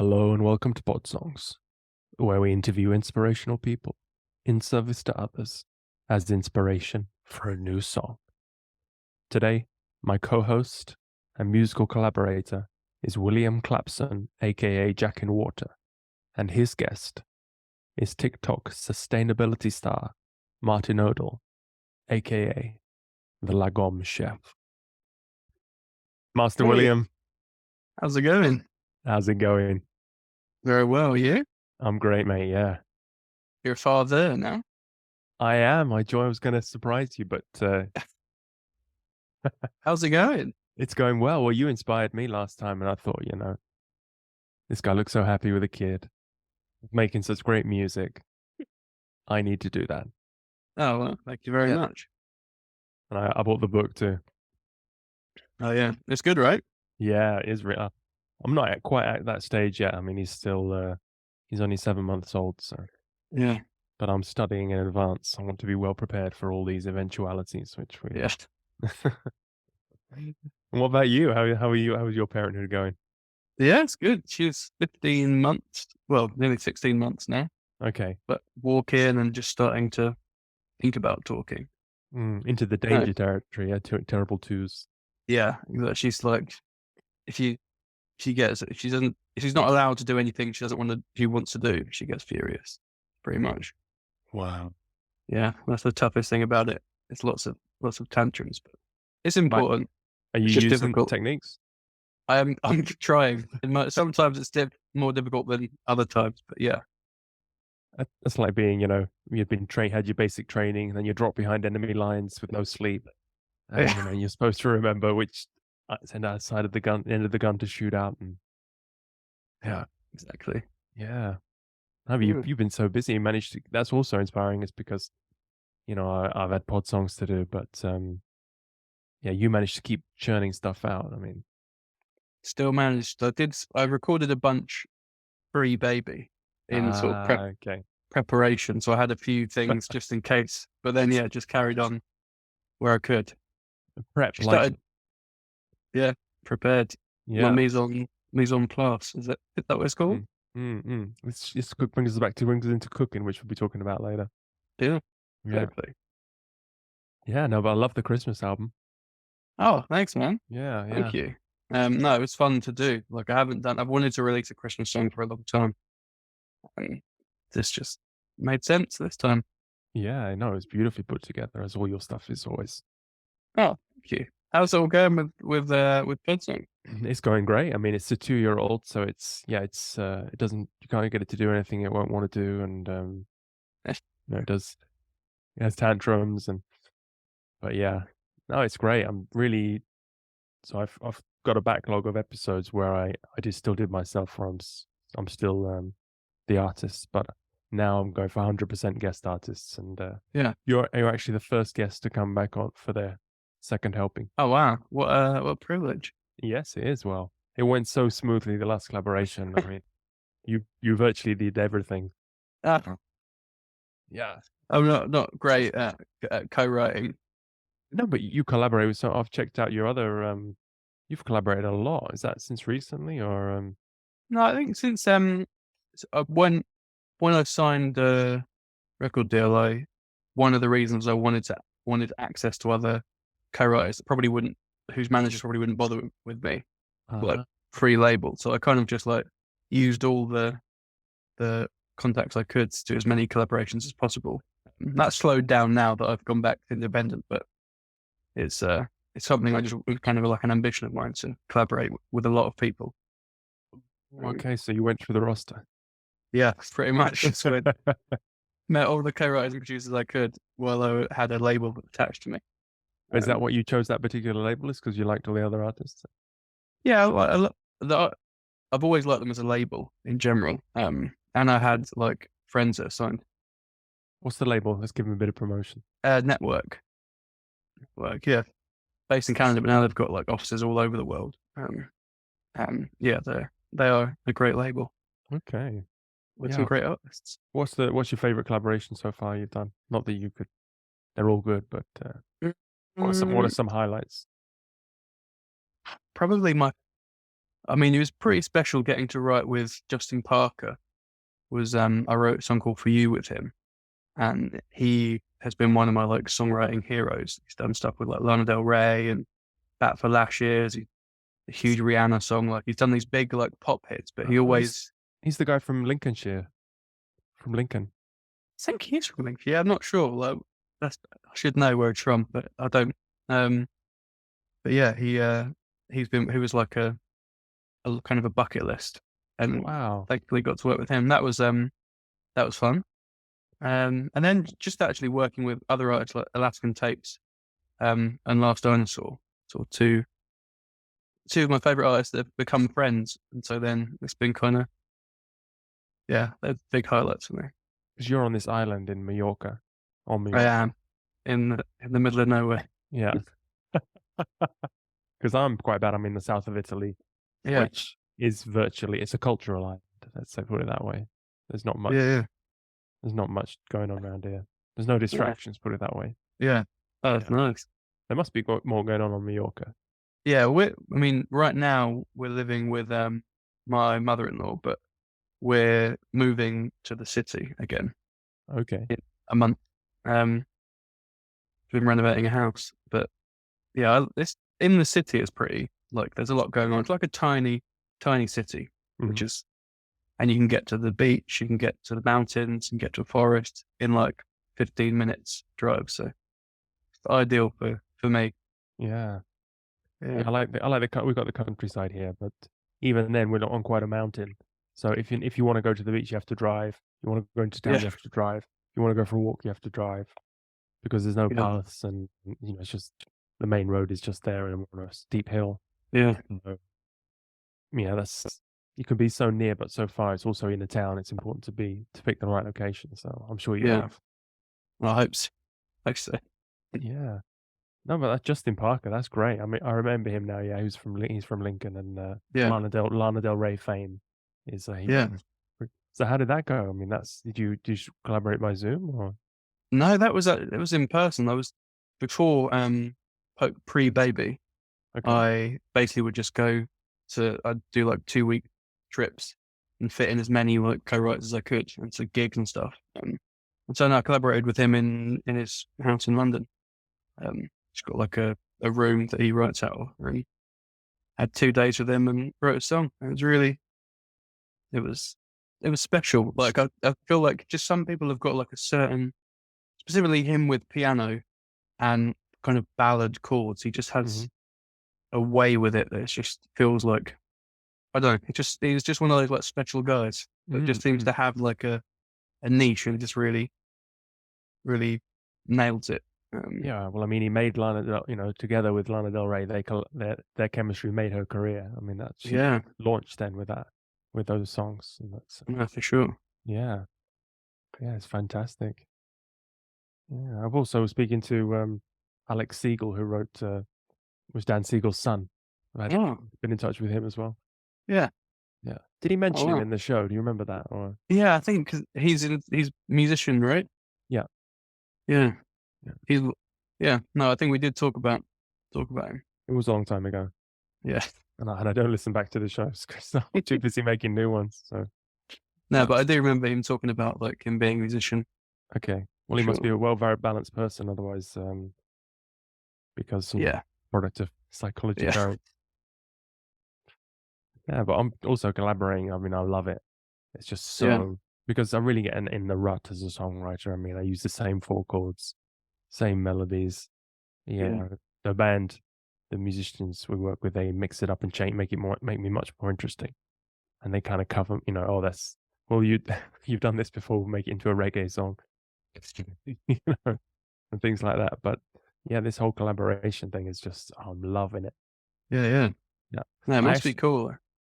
Hello and welcome to Podsongs, where we interview inspirational people in service to others as inspiration for a new song. Today, my co-host and musical collaborator is William Clapson, aka Jack in Water, and his guest is TikTok sustainability star Martyn Odell, aka the Lagom Chef. Master Hey, William, how's it going? how's it going? Very well, you? I'm great, mate, yeah. You're a father now? I am. I was going to surprise you, but How's it going? it's going well. Well, you inspired me last time, and I thought, this guy looks so happy with a kid, making such great music. I need to do that. Oh, well, thank you very Yeah. much. And I bought the book too. Oh, yeah. It's good, right? Yeah, it is real. I'm not quite at that stage yet. I mean, he's only 7 months old, so. Yeah. But I'm studying in advance. I want to be well prepared for all these eventualities, which we. Yeah. And what about you? How are you? How is your parenthood going? Yeah, it's good. She's 15 months. Well, nearly 16 months now. Okay. But walking and just starting to think about talking. Into the danger territory. Yeah, terrible twos. Yeah. She's like, if she's not allowed to do anything she wants to do, she gets furious. Pretty much. Wow. Yeah. That's the toughest thing about it. It's lots of tantrums, but it's important. Are you It's just using difficult. techniques? I'm trying. Sometimes it's more difficult than other times, but yeah. That's like being, you've been had your basic training, and then you drop behind enemy lines with no sleep. And, you're supposed to remember which side of the gun, end of the gun to shoot out. And yeah, exactly. Yeah. You've been so busy. You managed to. That's also inspiring. Is because, I've had pod songs to do, but you managed to keep churning stuff out. I mean, still managed. I recorded a bunch pre-baby in sort of preparation, so I had a few things just in case. But then, just carried on where I could. Prep, prepared. Yeah, my mise en place. Is that what it's called? It's brings us into cooking, which we'll be talking about later. Yeah, exactly. Yeah, no, but I love the Christmas album. Oh, thanks, man. Yeah. Thank you. No, it was fun to do. Like I've wanted to release a Christmas song for a long time. And this just made sense this time. Yeah, I know. It's beautifully put together, as all your stuff is always. Oh, thank you. How's it all going with Podsongs? It's going great. I mean, it's a 2-year-old, so it doesn't, you can't get it to do anything it won't want to do. And, it does, it has tantrums but yeah, no, it's great. So I've got a backlog of episodes where I still did myself, where I'm still the artist, but now I'm going for 100% guest artists. And you're actually the first guest to come back on for their second helping. Oh wow, what privilege. Yes, it is. Well, it went so smoothly, the last collaboration. I mean, you virtually did everything. Yeah, I'm not great at co-writing. No, but you collaborate with I've checked out your other you've collaborated a lot. Is that since recently or No, I think since when I signed the record deal, one of the reasons I wanted access to other co-writers whose managers probably wouldn't bother with me, like free label. So I kind of just like used all the contacts I could to do as many collaborations as possible. That slowed down now that I've gone back independent, but it's something I just kind of like an ambition of mine to collaborate with a lot of people. Okay, so you went through the roster. Yeah, pretty much. So I met all the co-writers and producers I could while I had a label attached to me. Is that what you chose that particular label? Is because you liked all the other artists? Yeah, I've always liked them as a label in general. And I had like friends that signed. What's the label? Let's give them a bit of promotion. Network, yeah, based in Canada, but now they've got like offices all over the world. Yeah, they are a great label. Okay, with some great artists. What's your favorite collaboration so far you've done? Not that you could, they're all good, but what are some highlights? Probably I mean, it was pretty special getting to write with Justin Parker. I wrote a song called "For You" with him, and he has been one of my like songwriting heroes. He's done stuff with like Lana Del Rey and Bat for Lashes. He's a huge Rihanna song. Like he's done these big like pop hits, but he Oh, always. he's the guy from Lincolnshire, from Lincoln. I think he's from Lincoln. Yeah, I'm not sure. Like I should know where it's from, but I don't. Um, but yeah, he was like a kind of a bucket list, and Wow. thankfully got to work with him. That was fun. And then just actually working with other artists like Alaskan Tapes, and Last Dinosaur, sort of two of my favorite artists that have become friends, and so then it's been kind of they're big highlights for me. Because you're on this island in Mallorca, on I Mallorca. am in the middle of nowhere. Yeah. Because I'm quite bad. I'm in the south of Italy, Yeah, which is virtually, it's a cultural island. Let's say, put it that way. There's not much. yeah, There's not much going on around here. There's no yeah, distractions. Put it that way. yeah. Oh, that's Yeah. nice. There must be more going on Mallorca. Yeah, I mean, right now we're living with my mother-in-law, but we're moving to the city again Okay. in a month. Um, been renovating a house, but yeah, this in the city is pretty like there's a lot going on. It's like a tiny city, Mhm. which is, and you can get to the beach, you can get to the mountains, you can get to a forest in like 15 minutes drive. So it's ideal for me. Yeah. Yeah, Yeah. We've got the countryside here, but even then, we're not on quite a mountain. So if you want to go to the beach, you have to drive. You want to go into town, yeah, you have to drive. If you want to go for a walk, you have to drive because there's no yeah, paths, and it's just the main road is just there and on a steep hill. yeah, So, yeah, you can be so near but so far. It's also in a town. It's important to pick the right location. So I'm sure you yeah. have. Well, I hope so. Hope so. Yeah. No, but that's Justin Parker. That's great. I mean, I remember him now. Yeah, he's from Lincoln, and Yeah, Lana Del Rey fame is yeah. So how did that go? I mean, did you collaborate by Zoom or? No, it was in person. I was before pre-baby. Okay. I basically would just I'd do like 2 week trips and fit in as many like co-writers as I could into gigs and stuff. And so now I collaborated with him in his house in London. He's got like a room that he writes out of, and had 2 days with him and wrote a song. It was, it was special. Like I feel like just some people have got like a certain, specifically him with piano and kind of ballad chords. He just Hmm. has a way with it that it just feels like, I don't know. He's just one of those like special guys that just seems Mm-hmm. to have like a niche and just really nails it. Yeah. Well, I mean, he made together with Lana Del Rey, their chemistry made her career. I mean, that she Yeah, launched then with those songs, and that's no, for sure. yeah, yeah, it's fantastic. Yeah, I've also speaking to Alex Siegel, who wrote was Dan Siegel's son. I've Oh, been in touch with him as well. yeah. Yeah. Did he Oh, mention him wow. in the show? Do you remember that? Or Yeah, I think 'cause he's a musician, right? yeah, Yeah, yeah. he's yeah. No, I think we did talk about him. It was a long time ago, Yeah. and I don't listen back to the shows because I'm too busy making new ones. So No, but I that's do remember him talking about like him being a musician okay. for Well, he must be sure. a very balanced person, otherwise, because Yeah, product of psychology yeah, parent. Yeah, but I'm also collaborating. I mean, I love it. It's just yeah, so because I really get in the rut as a songwriter. I mean, I use the same four chords, same melodies. yeah, Yeah, the band, the musicians we work with, they mix it up and change, make me much more interesting. And they kind of cover, oh, that's well, you've done this before. We'll make it into a reggae song, you know, and things like that. But yeah, this whole collaboration thing is just, I'm loving it. yeah, yeah. Yeah, No, it I must be actually, cool.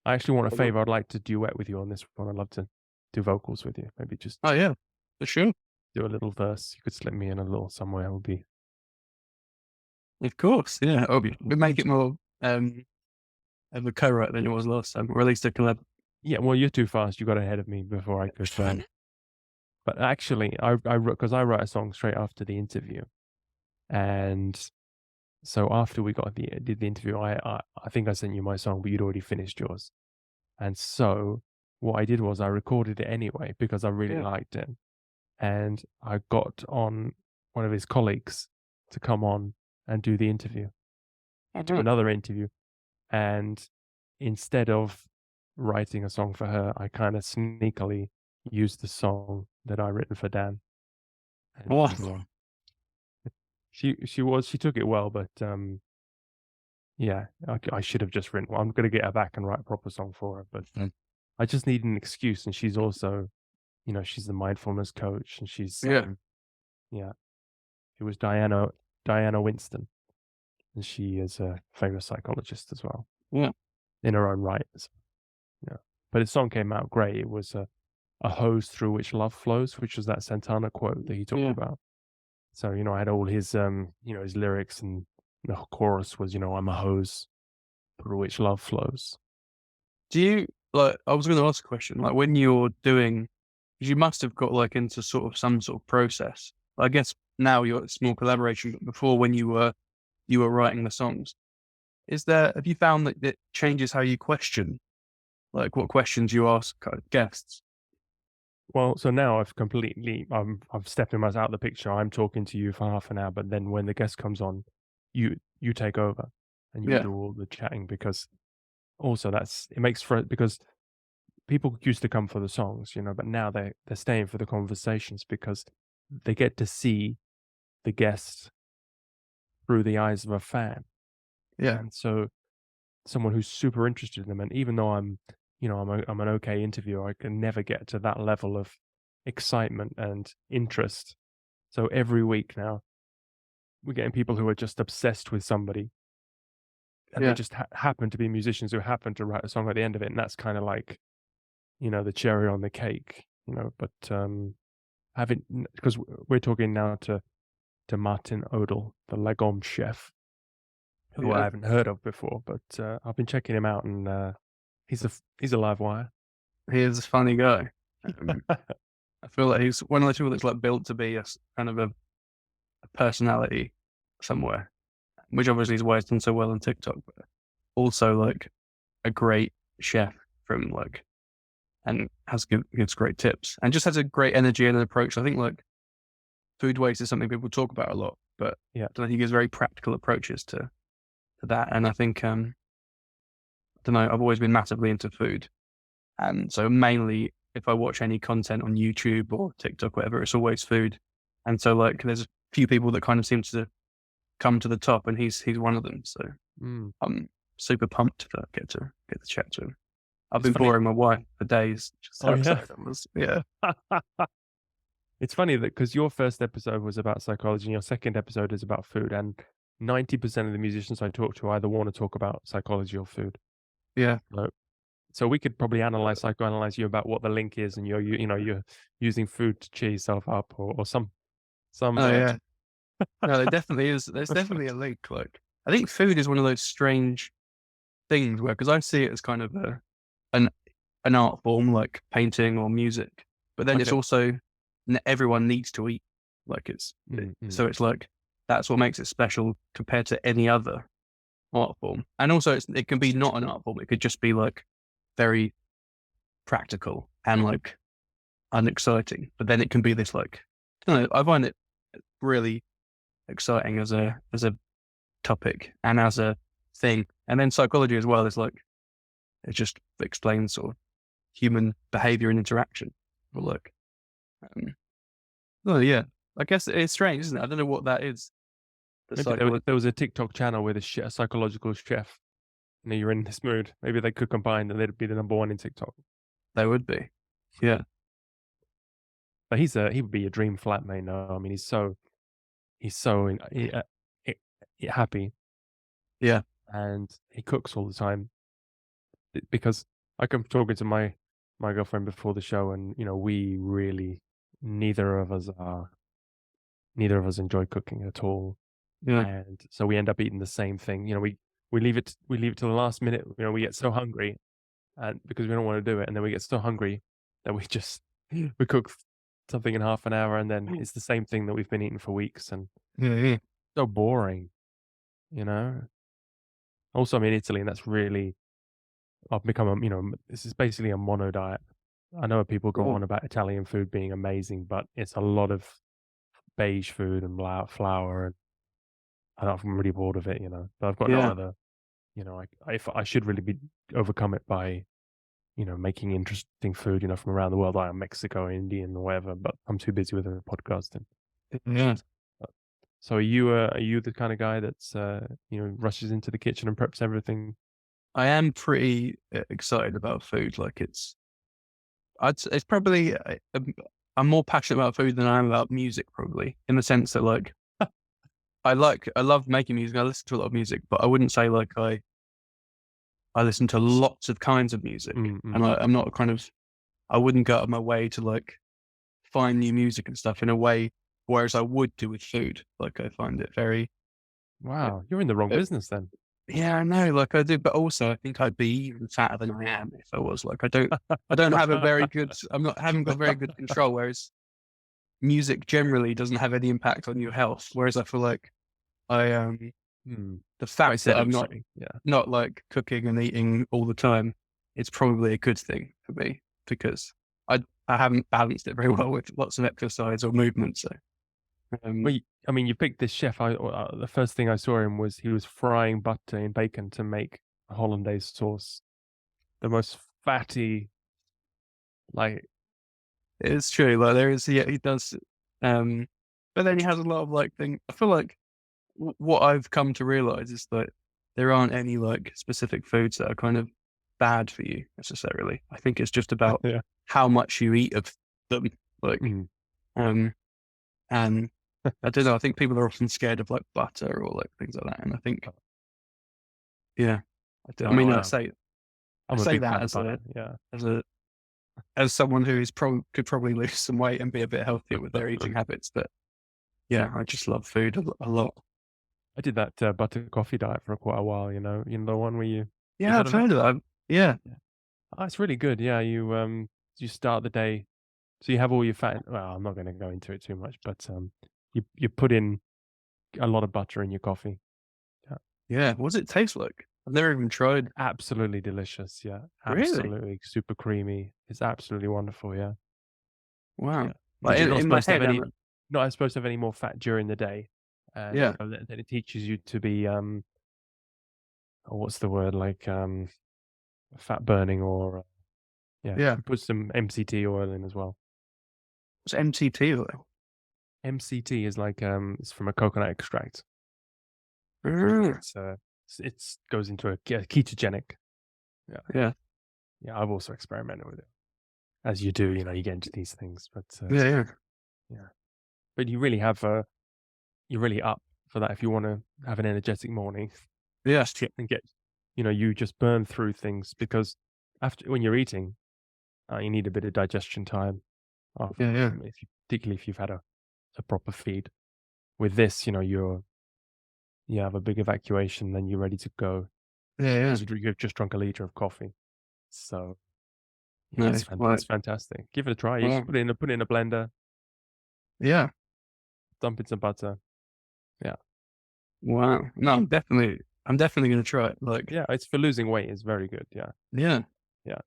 I actually want a favor. I'd like to duet with you on this one. I'd love to do vocals with you. Maybe Oh just yeah, for sure. do a little verse. You could slip me in a little somewhere. It would be Of course, yeah. Oh, we make it interesting. more of a co-write than it was last time, or at least a collab. Yeah, well, you're too fast. You got ahead of me before I could. But actually, I wrote because I write a song straight after the interview, and So after we did the interview, I think I sent you my song, but you'd already finished yours. And so what I did was I recorded it anyway because I really Yeah. liked it, and I got on one of his colleagues to come on and do the interview, do Mhm. another interview, and instead of writing a song for her, I kind of sneakily used the song that I written for Dan, and Wow. she took it well, but yeah, I should have just written. Well, I'm gonna get her back and write a proper song for her, but Mm. I just need an excuse, and she's also, she's the mindfulness coach, and she's Yeah. yeah, it was Diana Winston, and she is a famous psychologist as well Yeah. in her own right. Yeah, but his song came out great. It was a hose through which love flows, which was that Santana quote that he talked Yeah. about. So I had all his his lyrics, and the chorus was I'm a hose through which love flows. Do you like? I was going to ask a question. Like when you're doing, 'cause you must have got like into sort of some sort of process. I guess now you're a small collaboration, but before when you were writing the songs, have you found that it changes how you question, like what questions you ask guests? Well, so now I've stepping myself out of the picture. I'm talking to you for half an hour, but then when the guest comes on, you take over and you Yeah. do all the chatting, because also it makes for because people used to come for the songs, but now they're staying for the conversations because they get to see the guest through the eyes of a fan. Yeah. And so someone who's super interested in them, and even though I'm an okay interviewer, I can never get to that level of excitement and interest. So every week now, we're getting people who are just obsessed with somebody, and they Yeah. just happen to be musicians who happen to write a song at the end of it, and that's kind of like, the cherry on the cake, But having because we're talking now to Martyn Odell, the Lagom Chef, who I Yeah. haven't heard of before, but I've been checking him out, and he's a live wire. He is a funny guy. Um, I feel like he's one of those people that's like built to be kind of a personality somewhere, which obviously is why it's done so well on TikTok, but also like a great chef from like, and gives great tips and just has a great energy and an approach. I think like food waste is something people talk about a lot, but Yeah. I don't know, he gives very practical approaches to that. And I think, I don't know, I've always been massively into food. And so mainly if I watch any content on YouTube or TikTok, whatever, it's always food. And so like there's a few people that kind of seem to come to the top, and he's one of them. So Mm. I'm super pumped to get to chat to him. I've It's been funny. boring my wife for days, just Oh, how yeah? excited I was. Yeah. It's funny that because your first episode was about psychology and your second episode is about food, and 90% of the musicians I talk to either want to talk about psychology or food. Yeah. So so we could probably psychoanalyze you about what the link is, and you're using food to cheer yourself up, or some Oh yeah. No, there definitely is. There's definitely a link. Like I think food is one of those strange things where, because I see it as kind of an an art form like painting or music, but then it's Okay. also everyone needs to eat. Like Mm, mm. so it's like that's what makes it special compared to any other art form. And also it can be not an art form. It could just be like very practical and like unexciting. But then it can be this like, I don't know, I find it really exciting as a topic and as a thing. And then psychology as well is like it just explains sort of human behavior and interaction. But like, um, oh yeah, I guess it's strange, isn't it? I don't know what that is. The Maybe psychology. if there was a TikTok channel with a psychological chef, you're in this mood, maybe they could combine and they'd be the number one in TikTok. There would be, yeah, But he would be a dream flatmate now. I mean, he's so i- happy, yeah, and he cooks all the time. Because I come talking to my girlfriend before the show, and we really neither of us are neither of us enjoy cooking at all, yeah, and so we end up eating the same thing. We leave it to the last minute. We get so hungry, and because we don't want to do it, and then we get so hungry that we just we cook something in half an hour, and then it's the same thing that we've been eating for weeks, and yeah, yeah. so boring. you know? Also, I'm in Italy, and that's really I've become a this is basically a mono diet. I know people go Oh, on about Italian food being amazing, but it's a lot of beige food and flour, and I'm really bored of it, you know? But I've got no yeah. other if I should really be overcome it by, making interesting food, from around the world, like Mexico, Indian, or whatever, but I'm too busy with the podcasting. Yeah. But so are you the kind of guy that's, rushes into the kitchen and preps everything? I am pretty excited about food. Like it's probably, I'm more passionate about food than I am about music, probably, in the sense that like, I love making music. I listen to a lot of music, but I wouldn't say like I listen to lots of kinds of music, Mm, and mm. I'm not I wouldn't go out of my way to like find new music and stuff in a way, whereas I would do with food. Like I find it very, it, Wow, you're in the wrong it, business then. yeah, I know, like I do, but also I think I'd be even fatter than I am if I was like, I don't have a very good, haven't got very good control. Whereas music generally doesn't have any impact on your health. Whereas I feel like I, Hmm, the quite fact that I'm sedentary, yeah. not like cooking and eating all the time, it's probably a good thing for me because I haven't balanced it very well with lots of exercise or movement. So, um, Well, I mean, you picked this chef. The first thing I saw him was he was frying butter in bacon to make a hollandaise sauce. The most fatty, like, it's true. Like there is, yeah, he does. Um, but then he has a lot of like thing. I feel like what I've come to realize is that there aren't any like specific foods that are kind of bad for you necessarily. I think it's just about yeah. how much you eat of them. Like, Mm. um, and I don't know. I think people are often scared of like butter or like things like that. And I think, yeah, I No, mean, I I'm a say big that fan of butter. Yeah. as a, as someone who is could probably lose some weight and be a bit healthier with their eating habits. But yeah, I just love food a lot. I did that butter coffee diet for quite a while. The one where you've Yeah, heard I've of it? heard of that. Yeah, Yeah. Oh, it's really good. Yeah, you start the day, so you have all your fat. Well, I'm not going to go into it too much, but you put in a lot of butter in your coffee. Yeah. yeah. What does it taste like? I've never even tried. Absolutely delicious. Yeah, Really? absolutely super creamy. It's absolutely wonderful. Yeah, Wow. yeah. Because Like you're not in my supposed to have head, any, I'm not supposed to have any more fat during the day, and yeah, then it teaches you to be oh, what's the word, like fat burning, or yeah, yeah. you put some MCT oil in as well. It's MCT oil. MCT is like it's from a coconut extract. Ah, It's goes into a ketogenic. Yeah, yeah, yeah. I've also experimented with it, as you do. You get into these things, but yeah, yeah, yeah. But you're really up for that if you want to have an energetic morning yeah, and you just burn through things, because after when you're eating, you need a bit of digestion time. After, yeah, yeah, particularly if you've had a proper feed. With this, you have a big evacuation, then you're ready to go yeah, yeah. because you've just drunk a liter of coffee. So yeah, No, it's like, fantastic. Give it a try. You just wow, put it in a blender, yeah, dump in some butter. Yeah, wow. No, I'm definitely gonna try it. Like, yeah. It's for losing weight. It's very good. Yeah, yeah, yeah.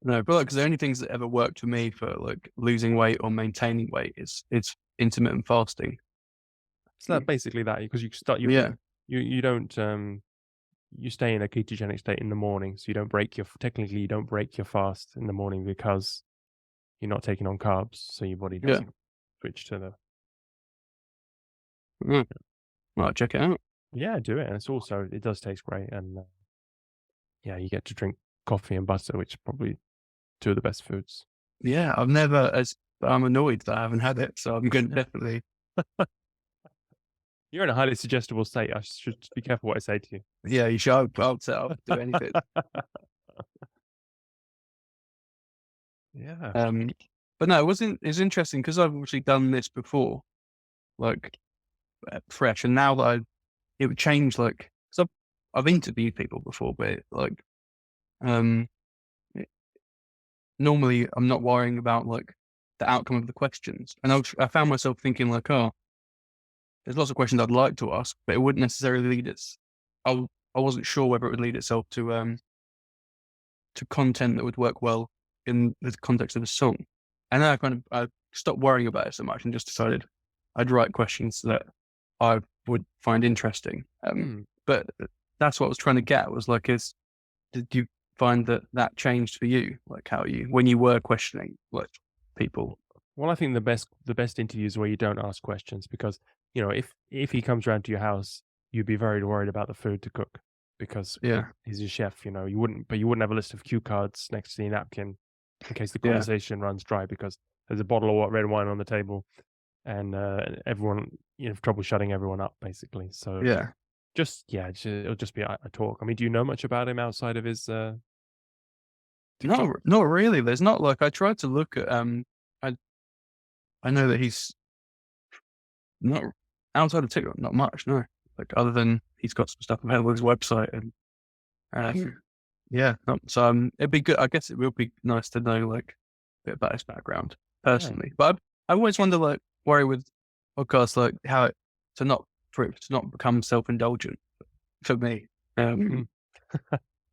no, but like, because the only things that ever worked for me for like losing weight or maintaining weight is it's intermittent fasting. So that basically that, because you start Yeah, you don't you stay in a ketogenic state in the morning, so you don't break your technically you don't break your fast in the morning because you're not taking on carbs, so your body yeah. doesn't switch to the Mm. Right, check it out. yeah, do it, and it does taste great, and yeah, you get to drink coffee and butter, which are probably two of the best foods. Yeah, I've never as I'm annoyed that I haven't had it, so I'm going to definitely. You're in a highly suggestible state. I should be careful what I say to you. Yeah, you should. I'll do anything. Yeah. Um, but no, it wasn't. It's interesting because I've obviously done this before, like fresh, and now that it would change, like because I've interviewed people before, but like um, it- normally I'm not worrying about like the outcome of the questions, and I found myself thinking like, oh, there's lots of questions I'd like to ask, but it wouldn't necessarily lead us I wasn't sure whether it would lead itself to content that would work well in the context of a song. And then I stopped worrying about it so much and just decided I'd write questions that I would find interesting. Hmm. But that's what I was trying to get, was like, did you find that changed for you? Like when you were questioning like people? Well, I think the best interviews where you don't ask questions because, if he comes round to your house, you'd be very worried about the food to cook because Yeah. he's your chef, you wouldn't have a list of cue cards next to your napkin in case the Yeah. conversation runs dry because there's a bottle of red wine on the table and everyone, trouble shutting everyone up basically. So Yeah. it'll just be a talk. I mean, do you know much about him outside of his TikTok? Not really. There's not like, I tried to look at I I know that he's not outside of TikTok, not much, no. Like other than he's got some stuff available on his website and yeah. So it'd be good. I guess it would be nice to know like a bit about his background Yeah. personally. But I always wonder, like, worry with podcasts, like for it to not become self-indulgent for me. Mm.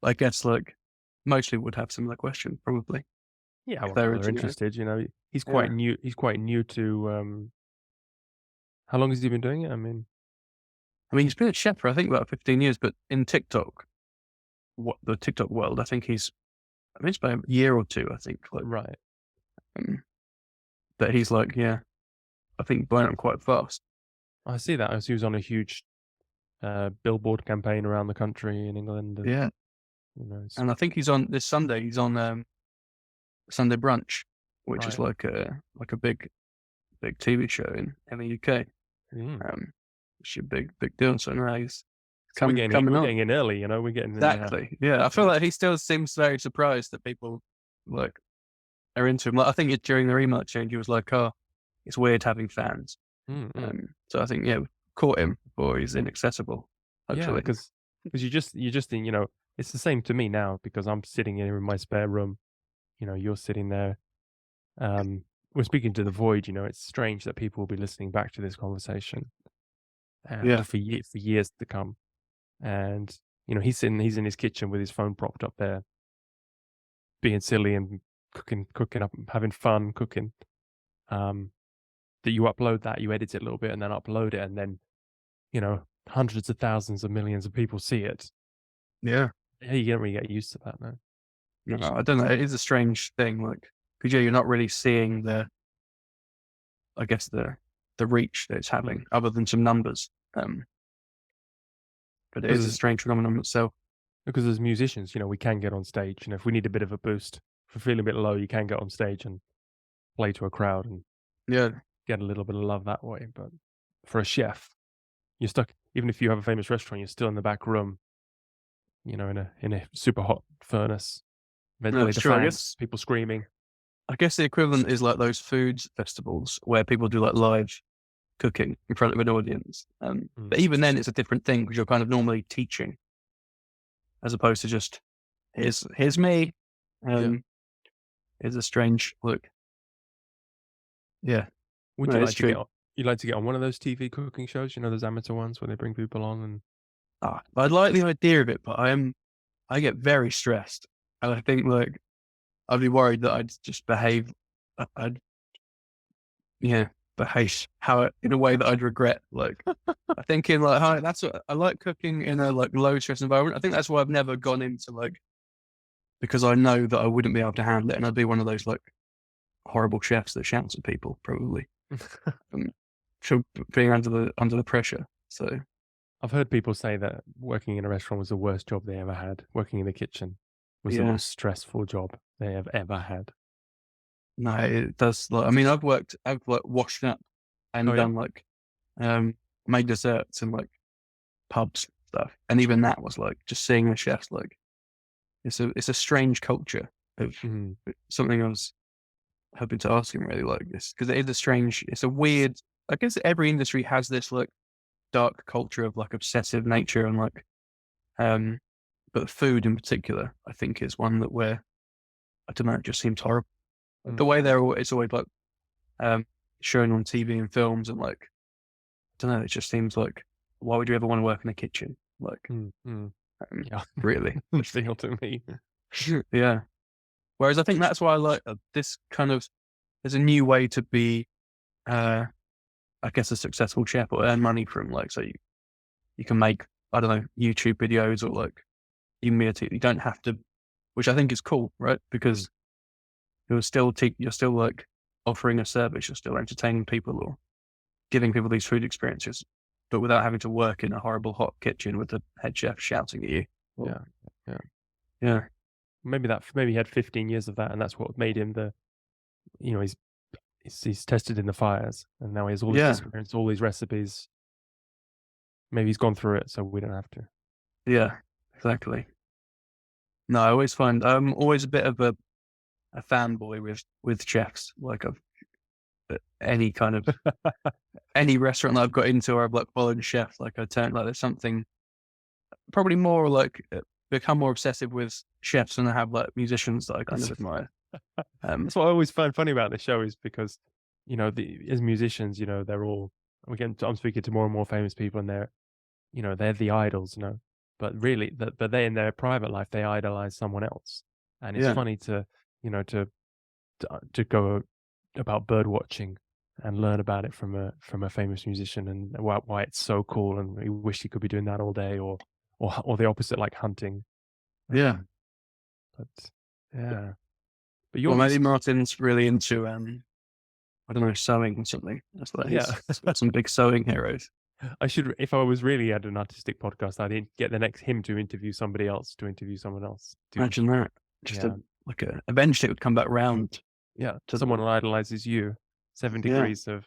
I guess like most people would have similar question probably Yeah, if well, they're people are into it. interested, he's Yeah. quite new. He's quite new to, how long has he been doing it? I mean, I mean, he's been a chef for I think about 15 years, but in TikTok, the TikTok world, I mean, it's about a year or two, I think. Like, right. um, but he's like, yeah, I think blown up quite fast. I see that. I see he was on a huge billboard campaign around the country in England, and Yeah. it's And I think he's on this Sunday. He's on Sunday Brunch, which is right. like a big TV show in the UK. Mm. Which is a big deal. So now he's So coming we're on. getting in early. We're getting in there. Exactly. Yeah, I feel like he still seems very surprised that people like are into him. Like I think during their email exchange, he was like, "Oh, it's weird having fans." Mm, mm. So I think we caught him before he's inaccessible. Yeah, Hopefully. because you just think, it's the same to me now because I'm sitting here in my spare room. You're sitting there. We're speaking to the void. It's strange that people will be listening back to this conversation Yeah. for years to come. And he's in his kitchen with his phone propped up there, being silly and cooking up, having fun cooking. That you upload that, you edit it a little bit, and then upload it, and then hundreds of thousands of millions of people see it. Yeah. Yeah, you don't really get used to that, no. No, I don't know. It is a strange thing, like, because you're not really seeing I guess the reach that it's having, other than some numbers. But it is a Because strange phenomenon itself. because as musicians, we can get on stage. If we need a bit of a boost, if we're feeling a bit low, you can get on stage and play to a crowd and Yeah. get a little bit of love that way. But for a chef, you're stuck. Even if you have a famous restaurant, you're still in the back room, in a super hot furnace, No, it's ventilator true. fans, people screaming. I guess the equivalent is like those food festivals where people do like live cooking in front of an audience. Mm. But even then, it's a different thing because you're kind of normally teaching, as opposed to just here's me. Yeah. It's a strange look. Yeah, Would no, you it's like to get true. on? You'd like to get on one of those TV cooking shows? Those amateur ones where they bring people on and I like the idea of it, but I get very stressed, and I think like I'd be worried that I'd just behave. I'd behave in a way that I'd regret. Like I think in like hi, that's what I like, cooking in a like low stress environment. I think that's why I've never gone into like, because I know that I wouldn't be able to handle it, and I'd be one of those like horrible chefs that shouts at people probably for being under the pressure. So I've heard people say that working in a restaurant was the worst job they ever had. Working in the kitchen was the yeah, most stressful job they have ever had. no, it does. Like I mean, I've like washed up Oh, and yeah? done like made desserts and like pubs stuff, and even that was like just seeing the chefs. Like it's a strange culture of Mhm. something I was hoping to ask him really, like this, because it is a strange, it's a weird, I guess every industry has this like dark culture of like obsessive nature and like but food in particular I think is one that where I don't know, it just seems horrible. Like, the Mm. way it's always like shown on TV and films, and like I don't know, it just seems like, why would you ever want to work in a kitchen? Like, Mm, mm. Yeah. really. Feel to me. Yeah. Whereas I think that's why I like this kind of, there's a new way to be, I guess, a successful chef or earn money from, like, so you can make, I don't know, YouTube videos or like even me a you don't have to, which I think is cool, right? Because you're still like offering a service, you're still entertaining people or giving people these food experiences, but without having to work in a horrible hot kitchen with the head chef shouting at you. Yeah. Yeah. Yeah. Maybe he had 15 years of that, and that's what made him he's tested in the fires, and now he has all this Yeah. experience, all these recipes. Maybe he's gone through it, so we don't have to. Yeah. Exactly. No, I always find I'm always a bit of a fanboy with chefs. Like any kind of any restaurant that I've got into or I've like followed a chef, like I turn like there's something probably more like become more obsessive with chefs than I have like musicians that I kind of admire. That's what I always find funny about the show is because, as musicians, I'm speaking to more and more famous people, and they're the idols, but really, but they in their private life, they idolize someone else. And it's Yeah. funny to, to go about bird watching and learn about it from a famous musician, and why it's so cool, and you wish you could be doing that all day, or the opposite, like hunting. Yeah. But yeah, but Well, you're maybe Martyn's really into I don't know, sewing or something. That's what yeah. he's got some big sewing heroes. I should, if I was really at an artistic podcast, I'd get the next him to interview somebody else, to interview someone else. Imagine that. Just Yeah. eventually it would come back round. Yeah, To someone idolizes you. 7 Yeah. Degrees of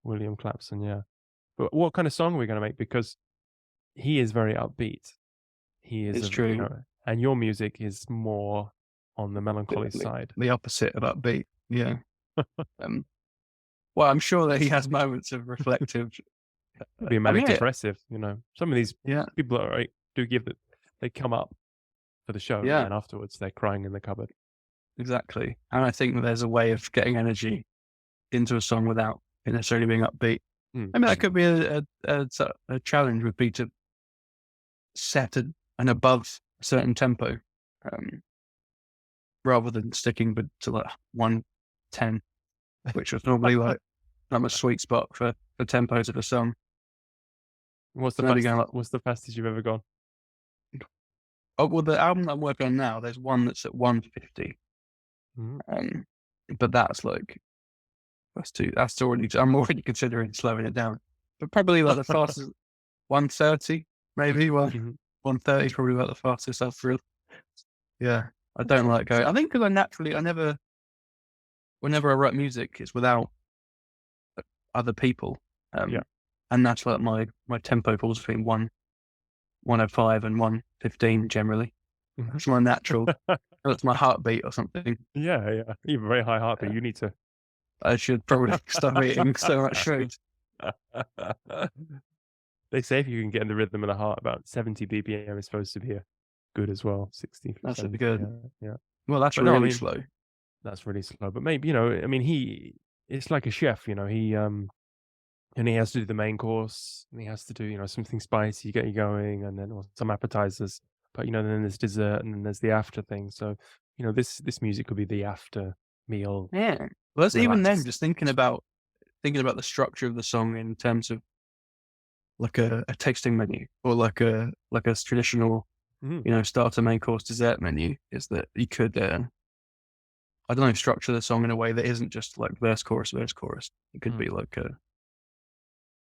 William Clapson, yeah. But what kind of song are we going to make? Because he is very upbeat. He is, It's true. and your music is more on the melancholy side. The opposite of upbeat. Yeah. Well, I'm sure that he has moments of reflective. Be manic depressive, Some of these Yeah. people they come up for the show, Yeah. and afterwards they're crying in the cupboard. Exactly. And I think that there's a way of getting energy into a song without it necessarily being upbeat. I mean, that could be a challenge would be to set an above a certain tempo, rather than sticking to like 110, which was normally like a sweet spot for tempos of a song. What's the fastest you've ever gone? Oh, well, the album that I'm working on now, there's one that's at 150. But that's like, I'm already considering slowing it down. But probably like the fastest, 130, maybe. 130 is probably like the fastest I've really. Yeah. I don't like going. I think because whenever I write music, it's without other people. And that's like my tempo falls between 105 and 115 generally. It's my natural. That's my heartbeat or something. Yeah. You have a very high heartbeat. You need to. I should probably stop eating so much food. They say if you can get in the rhythm of the heart, about 70 BPM is supposed to be good as well. 60. That's 70, good. Yeah. Well, that's really slow. That's really slow. But maybe, it's like a chef, he and he has to do the main course, and he has to do, something spicy, get you going, and then some appetizers. But then there's dessert, and then there's the after thing. So this music could be the after meal. Yeah. Well, that's even then just thinking about the structure of the song in terms of like a tasting menu or like a traditional, starter, main course, dessert menu. Is that you could I don't know, structure the song in a way that isn't just like verse chorus. It could be like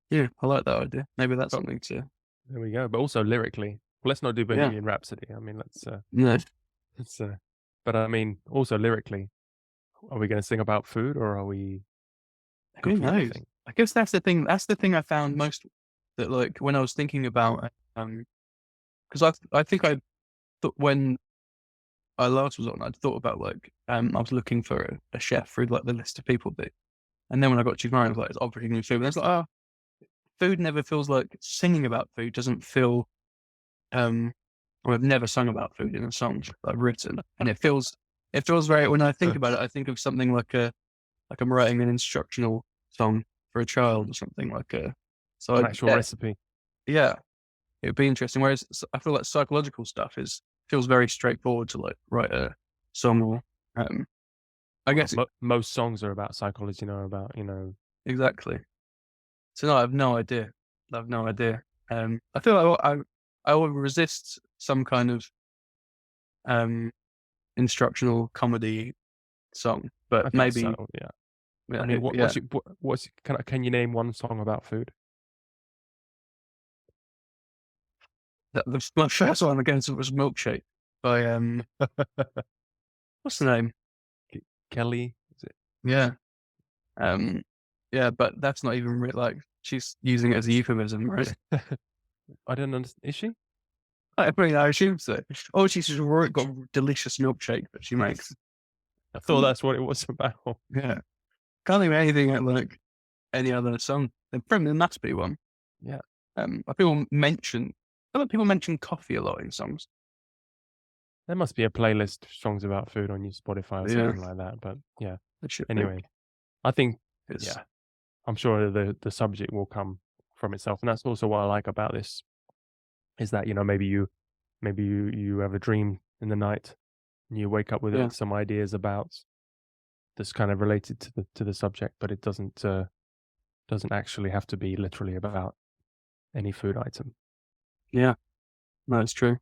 yeah, I like that idea. Maybe that's something to. There we go. But also lyrically, let's not do Bohemian Rhapsody. I mean, No. But I mean, also lyrically, are we going to sing about food, or are we? Who knows? I guess that's the thing. That's the thing I found most that like when I was thinking about because I think I thought when I last was on, I'd thought about like I was looking for a chef through like the list of people that, and then when I got to mine, I was like, it's offering new food. And I was like, food never feels like singing about food. Doesn't feel. Or I've never sung about food in a song that I've written, and it feels very. When I think about it, I think of something like I'm writing an instructional song for a child or something like an actual recipe. Yeah, it'd be interesting. Whereas I feel like psychological stuff feels very straightforward to like write a song or, I guess Most songs are about psychology, about, exactly. So no, I have no idea. I have no idea. I feel like I will resist some kind of instructional comedy song, I but think maybe so, yeah. yeah, I mean, yeah. can you name one song about food? My first one again was Milkshake by what's the name? Kelly, is it? Yeah. Um, yeah, but that's not even like she's using it as a euphemism, right? I don't understand. Is she? I mean, I assume so. Oh, she's just got a delicious milkshake that she makes. I thought that's what it was about. Yeah. Can't think of anything like any other song. There must be one. Yeah. People mention coffee a lot in songs. There must be a playlist of songs about food on your Spotify or Yeah. something like that. But yeah. It should Anyway, I think, be. yeah, I'm sure the subject will come from itself. And that's also what I like about this is that, maybe you have a dream in the night and you wake up with some ideas about this kind of related to the subject, but it doesn't actually have to be literally about any food item. Yeah. No, it's true.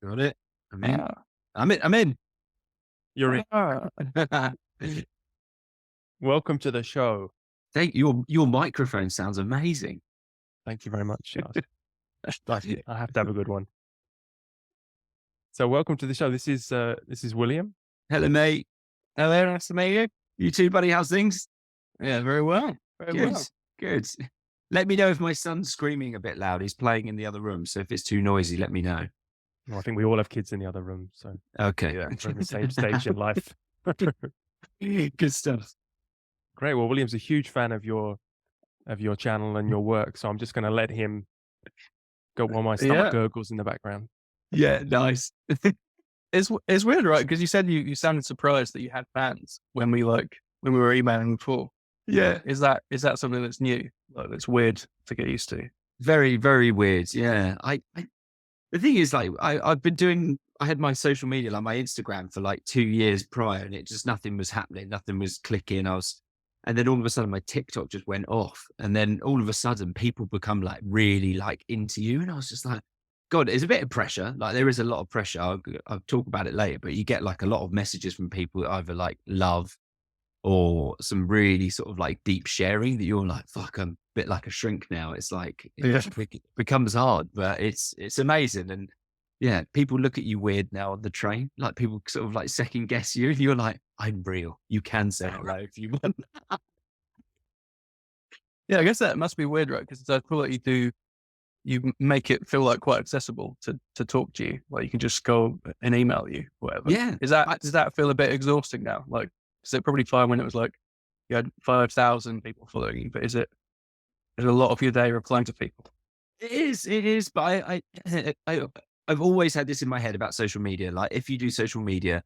Got it. I'm in. Yeah. I'm in. You're in. Welcome to the show. Thank you. Your microphone sounds amazing. Thank you very much. I have to have a good one. So welcome to the show. This is William. Hello, mate. Hello, nice to meet you. You too, buddy. How's things? Yeah, very well. Very Good. well. Good. Let me know if my son's screaming a bit loud. He's playing in the other room, so if it's too noisy, let me know. Well, I think we all have kids in the other room, so Okay. Yeah. we're in the same stage in life. Good stuff. Great. Well, William's a huge fan of your channel and your work, so I'm just going to let him go while my stomach gurgles in the background. Yeah, nice. It's weird, right? Because you said you sounded surprised that you had fans when we were emailing before. Yeah. Is that something that's new? Like that's weird to get used to. Very, very weird. Yeah. The thing is, like, I had my social media, like my Instagram for like 2 years prior, and it just, nothing was happening. Nothing was clicking. And then all of a sudden my TikTok just went off. And then all of a sudden people become like really like into you. And I was just like, God, it's a bit of pressure. Like there is a lot of pressure. I'll talk about it later, but you get like a lot of messages from people that either like love or some really sort of like deep sharing that you're like, fuck, I'm a bit like a shrink now. It's like, it becomes hard, but it's amazing. And yeah, people look at you weird now on the train. Like people sort of like second guess you. And you're like, I'm real. You can say hello if you want. Yeah, I guess that must be weird, right? Because I feel like you make it feel like quite accessible to talk to you. Like you can just go and email you, whatever. Yeah. Does that feel a bit exhausting now? Like, is it probably fine when it was like you had 5,000 people following you, but is it a lot of your day replying to people? It is. But I've always had this in my head about social media. Like if you do social media,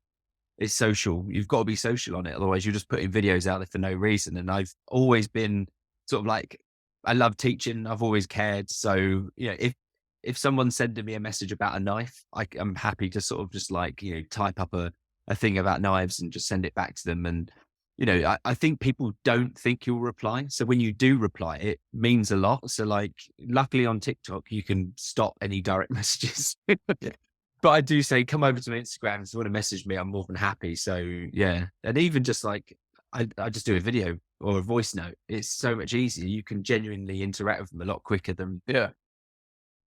it's social. You've got to be social on it. Otherwise you're just putting videos out there for no reason. And I've always been sort of like, I love teaching. I've always cared. So, if someone's sending me a message about a knife, I'm happy to sort of just like, type up a thing about knives and just send it back to them. And, I think people don't think you'll reply. So when you do reply, it means a lot. So like, luckily on TikTok, you can stop any direct messages. But I do say, come over to my Instagram if you want to message me. I'm more than happy. So yeah. And even just like, I just do a video or a voice note. It's so much easier. You can genuinely interact with them a lot quicker than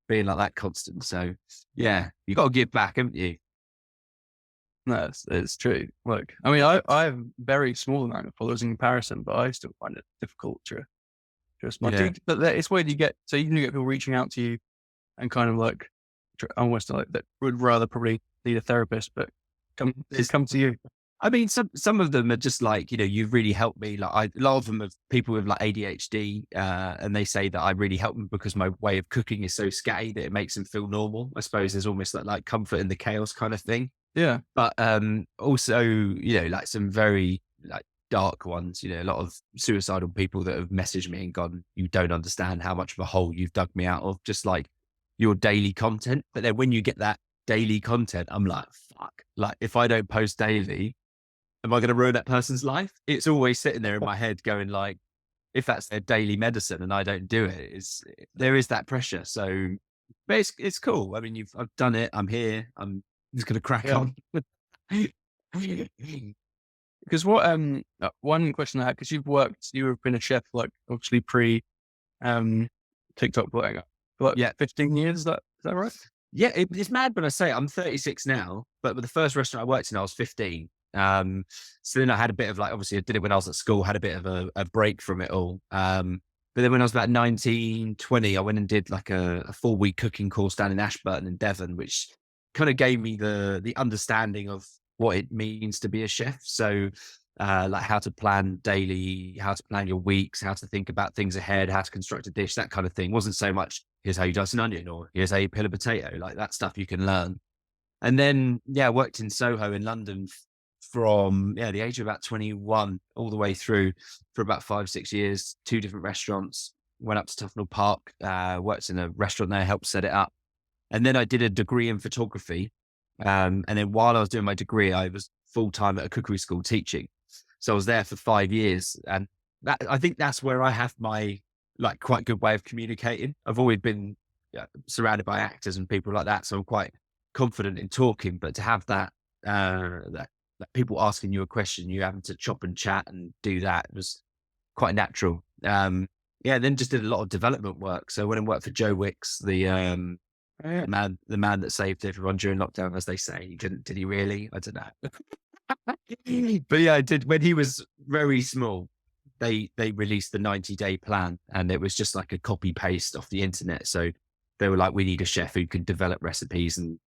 being like that constant. So yeah, you got to give back, haven't you? No, it's true. Like, I mean, I have a very small amount of followers in comparison, but I still find it difficult to just but it's weird you get people reaching out to you and kind of like almost like that would rather probably need a therapist, but come to you. I mean, some of them are just like, you've really helped me. Like a lot of them are people with like ADHD, and they say that I really help them because my way of cooking is so scatty that it makes them feel normal. I suppose there's almost like comfort in the chaos kind of thing. Yeah. But also, like some very like dark ones, a lot of suicidal people that have messaged me and gone, you don't understand how much of a hole you've dug me out of, just like your daily content. But then when you get that daily content, I'm like, fuck, like if I don't post daily, am I going to ruin that person's life? It's always sitting there in my head going like, if that's their daily medicine and I don't do it, there is that pressure. So, but it's cool. I mean, I've done it. I'm here. I'm just going to crack on. Because one question I had, because you've been a chef, like obviously pre TikTok blowing up for like 15 years. Is that right? Yeah, it's mad when I say it. I'm 36 now, but the first restaurant I worked in, I was 15. So then I had a bit of like, obviously I did it when I was at school, had a bit of a break from it all. But then when I was about 19, 20, I went and did like a 4-week cooking course down in Ashburton in Devon, which kind of gave me the understanding of what it means to be a chef. So like how to plan daily, how to plan your weeks, how to think about things ahead, how to construct a dish, that kind of thing. It wasn't so much, here's how you dice an onion or here's how you peel a potato, like that stuff you can learn. And then, I worked in Soho in London from the age of about 21 all the way through for about 5-6 years, 2 different restaurants, went up to Tufnell Park, worked in a restaurant there, helped set it up. And then I did a degree in photography. And then while I was doing my degree, I was full-time at a cookery school teaching. So I was there for 5 years. And I think that's where I have my like quite good way of communicating. I've always been surrounded by actors and people like that. So I'm quite confident in talking, but to have that people asking you a question, you having to chop and chat and do that was quite natural. Then just did a lot of development work. So when I worked for Joe Wicks, the man that saved everyone during lockdown, as they say, did he really? I don't know. But I did. When he was very small, they released the 90-day plan, and it was just like a copy paste off the internet. So they were like, we need a chef who can develop recipes and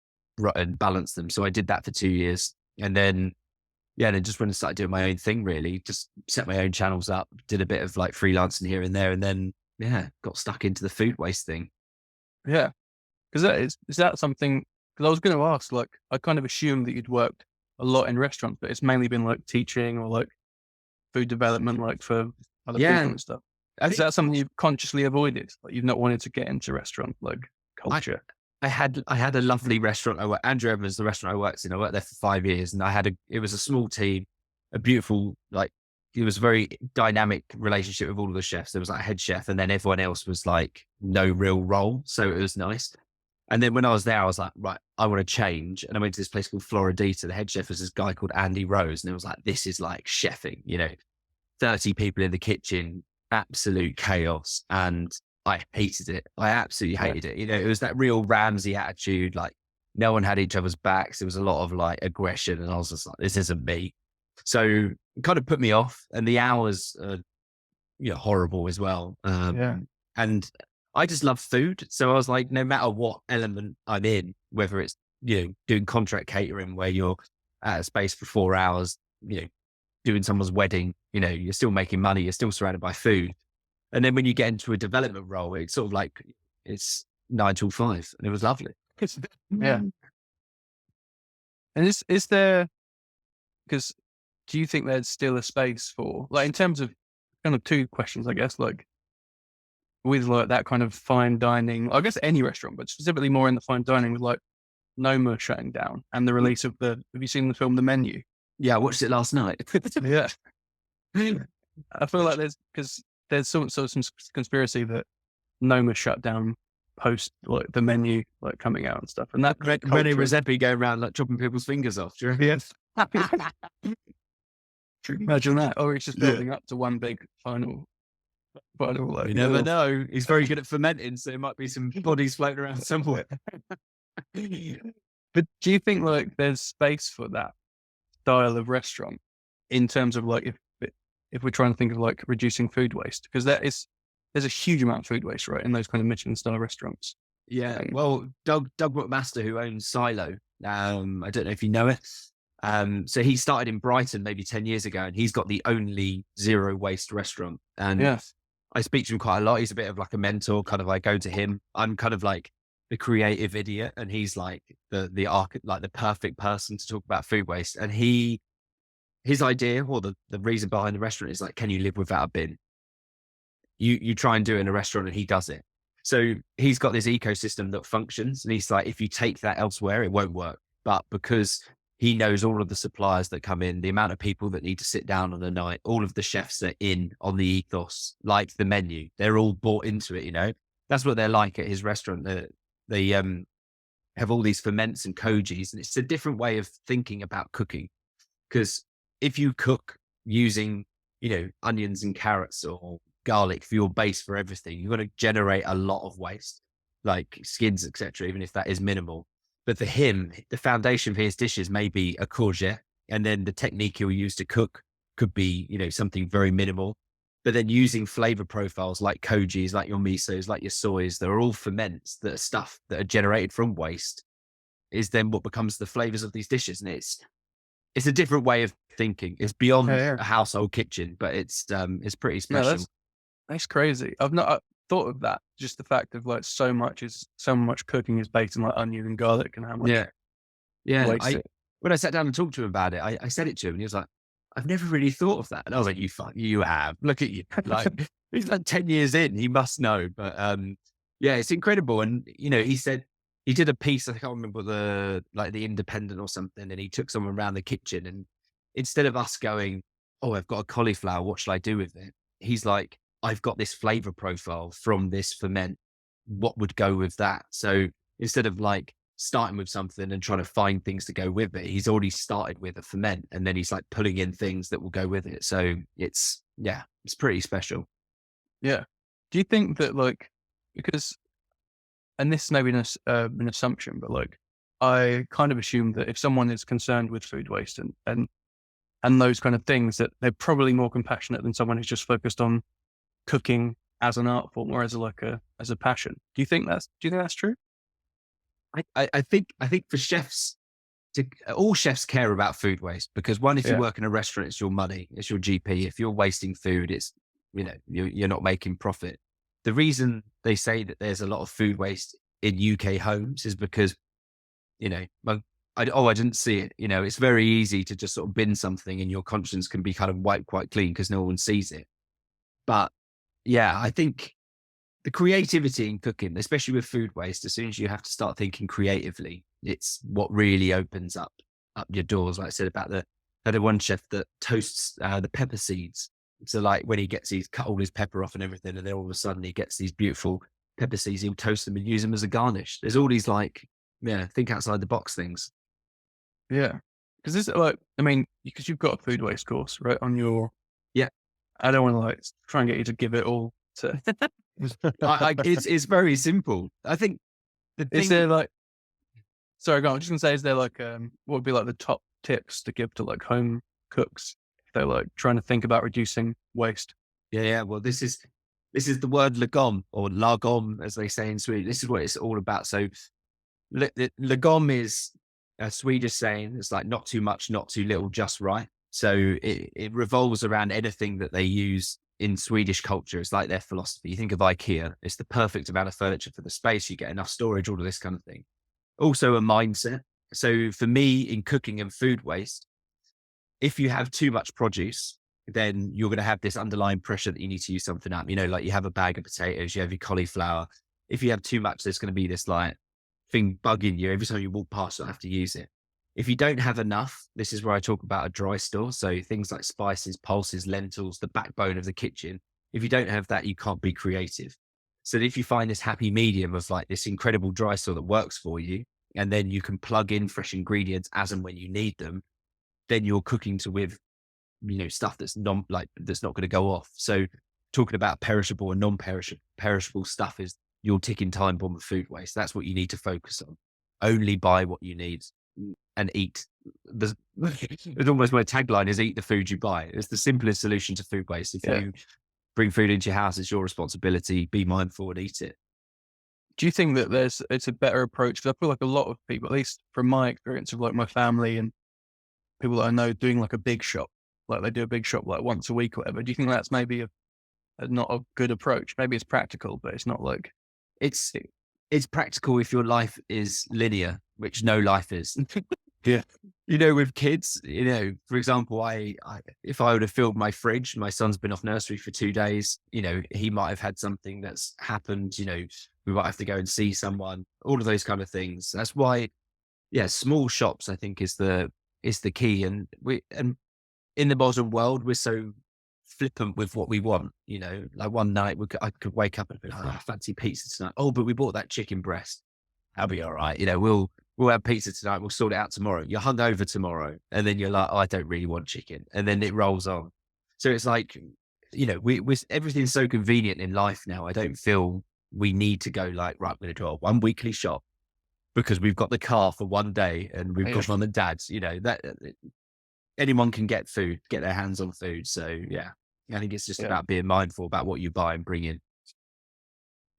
balance them. So I did that for 2 years, and then then just when I started doing my own thing, really just set my own channels up, did a bit of like freelancing here and there, and then got stuck into the food waste thing. Yeah, because is that something? Because I was going to ask, like, I kind of assumed that you'd worked a lot in restaurants, but it's mainly been like teaching or like food development, like for other people and stuff. Is that something you've consciously avoided? Like you've not wanted to get into restaurant like culture? I had a lovely restaurant. Andrew Evans, the restaurant I worked in. I worked there for 5 years, and it was a small team, a beautiful, like, it was a very dynamic relationship with all of the chefs. There was like a head chef, and then everyone else was like no real role. So it was nice. And then when I was there, I was like, right, I want to change. And I went to this place called Floridita. The head chef was this guy called Andy Rose. And it was like, this is like chefing, 30 people in the kitchen, absolute chaos. And I hated it. I absolutely hated it. It was that real Ramsay attitude. Like no one had each other's backs. There was a lot of like aggression. And I was just like, this isn't me. So it kind of put me off. And the hours are horrible as well. And I just love food. So I was like, no matter what element I'm in, whether it's, doing contract catering where you're at a space for 4 hours, doing someone's wedding, you're still making money, you're still surrounded by food. And then when you get into a development role, it's sort of like it's 9 till 5, and it was lovely. Yeah. And is there, because do you think there's still a space for, like, in terms of kind of 2 questions, I guess, like with like that kind of fine dining, I guess any restaurant, but specifically more in the fine dining with like Noma shutting down and the release of have you seen the film The Menu? Yeah, I watched it last night. Yeah. I feel like there's some conspiracy that Noma shut down post like The Menu like coming out and stuff. And that Rene Redzepi going around like chopping people's fingers off. Do you reckon? Yes. Imagine that. Or it's just building up to one big final like, you never know. He's very good at fermenting, so there might be some bodies floating around somewhere. But do you think like there's space for that style of restaurant in terms of like if we're trying to think of like reducing food waste? Because there's a huge amount of food waste, right, in those kind of Michelin style restaurants. Yeah. Well, Doug McMaster, who owns Silo, I don't know if you know it. So he started in Brighton maybe 10 years ago, and he's got the only zero waste restaurant. And I speak to him quite a lot. He's a bit of like a mentor, kind of like go to him. I'm kind of like the creative idiot, and he's like the perfect person to talk about food waste. And he his idea or the reason behind the restaurant is like, can you live without a bin? You try and do it in a restaurant and he does it. So he's got this ecosystem that functions, and he's like, if you take that elsewhere, it won't work. But because he knows all of the suppliers that come in, the amount of people that need to sit down on a night, all of the chefs that are in on the ethos, like the menu, they're all bought into it. That's what they're like at his restaurant. They have all these ferments and kojis, and it's a different way of thinking about cooking. Because if you cook using, onions and carrots or garlic for your base for everything, you're going to generate a lot of waste, like skins, etc., even if that is minimal. But for him, the foundation for his dishes may be a courgette, and then the technique he'll use to cook could be, something very minimal. But then using flavor profiles like kojis, like your misos, like your soys, they're all ferments that are stuff that are generated from waste, is then what becomes the flavors of these dishes. And it's a different way of thinking. It's beyond a household kitchen, but it's pretty special. No, that's crazy. I've not thought of that. Just the fact of like so much cooking is based on like onion and garlic and how much. Yeah. When I sat down and talked to him about it, I said it to him, and he was like, "I've never really thought of that." And I was like, "You have. Look at you. Like he's like 10 years in. He must know." But it's incredible. And he said he did a piece. I can't remember the Independent or something, and he took someone around the kitchen, and instead of us going, "Oh, I've got a cauliflower. What should I do with it?" He's like, I've got this flavor profile from this ferment. What would go with that? So instead of like starting with something and trying to find things to go with it, he's already started with a ferment, and then he's like pulling in things that will go with it. So it's pretty special. Yeah. Do you think that because, and this may be an assumption, but like I kind of assume that if someone is concerned with food waste and those kind of things, that they're probably more compassionate than someone who's just focused on cooking as an art form or as a passion. Do you think that's true? I think for chefs, all chefs care about food waste, because one, if you work in a restaurant, it's your money, it's your GP. If you're wasting food, it's you're not making profit. The reason they say that there's a lot of food waste in UK homes is because I didn't see it. It's very easy to just sort of bin something, and your conscience can be kind of wiped quite clean because no one sees it. But I think the creativity in cooking, especially with food waste, as soon as you have to start thinking creatively, it's what really opens up your doors. Like I said about the one chef that toasts the pepper seeds. So like when he's cut all his pepper off and everything, and then all of a sudden he gets these beautiful pepper seeds, he'll toast them and use them as a garnish. There's all these think outside the box things. Yeah. Because this because you've got a food waste course, right? On your, I don't want to try and get you to give it all to. It's very simple. I think is there sorry, go on. I'm just gonna say, is there what would be the top tips to give to home cooks if they're trying to think about reducing waste? Yeah. Well, this is the word lagom, or lagom, as they say in Sweden. This is what it's all about. So lagom is a Swedish saying. It's like not too much, not too little, just right. So it revolves around anything that they use in Swedish culture. It's like their philosophy. You think of IKEA, it's the perfect amount of furniture for the space. You get enough storage, all of this kind of thing. Also a mindset. So for me, in cooking and food waste, if you have too much produce, then you're going to have this underlying pressure that you need to use something up. Like you have a bag of potatoes, you have your cauliflower. If you have too much, there's going to be this thing bugging you. Every time you walk past, you'll have to use it. If you don't have enough, this is where I talk about a dry store. So things like spices, pulses, lentils, the backbone of the kitchen. If you don't have that, you can't be creative. So if you find this happy medium of this incredible dry store that works for you, and then you can plug in fresh ingredients as and when you need them, then you're cooking with, stuff that's that's not going to go off. So talking about perishable and non-perishable stuff is your ticking time bomb of food waste. That's what you need to focus on. Only buy what you need and eat. It's almost my tagline is eat the food you buy. It's the simplest solution to food waste. If you bring food into your house, it's your responsibility. Be mindful and eat it. Do you think that it's a better approach? Because I feel like a lot of people, at least from my experience of my family and people that I know doing a big shop, they do a big shop once a week or whatever. Do you think that's maybe not a good approach? Maybe it's practical, but it's not it's practical if your life is linear, which no life is. Yeah. with kids, for example, if I would have filled my fridge, my son's been off nursery for 2 days, he might have had something that's happened, we might have to go and see someone, all of those kind of things. That's why, yeah, small shops, I think, is the key. And in the modern world, we're so flippant with what we want, like one night I could wake up and be like, oh, I fancy pizza tonight. Oh, but we bought that chicken breast. That'll be all right. We'll have pizza tonight. We'll sort it out tomorrow. You're hungover tomorrow. And then you're like, oh, I don't really want chicken. And then it rolls on. So it's like, we everything's so convenient in life now. I don't feel we need to go like, right, I'm going to do a 1 weekly shop because we've got the car for 1 day and we've got mum and dad's, that anyone can get their hands on food. So yeah, I think it's just about being mindful about what you buy and bring in.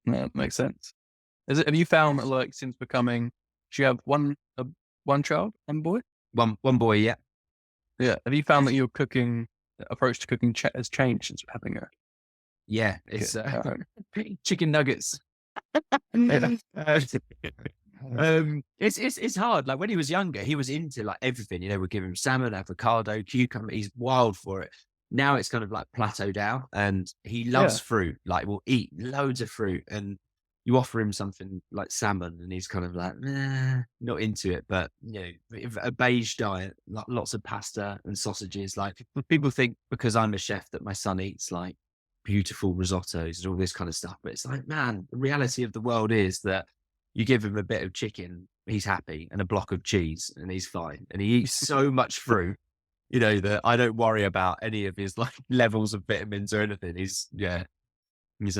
Yeah, that makes sense. Have you found that, like, since becoming, do you have one child, one boy? One boy, yeah. Yeah. Have you found that your approach to cooking has changed since having a? Yeah, it's chicken nuggets. It's hard. Like when he was younger, he was into like everything. We give him salmon, avocado, cucumber. He's wild for it. Now it's kind of like plateaued out, and he loves fruit. Like we'll eat loads of fruit, and you offer him something like salmon, and he's kind of like, nah, not into it. But a beige diet, like lots of pasta and sausages. Like people think because I'm a chef that my son eats like beautiful risottos and all this kind of stuff. But it's like, man, the reality of the world is that you give him a bit of chicken, he's happy, and a block of cheese, and he's fine. And he eats so much fruit, that I don't worry about any of his like levels of vitamins or anything. He's an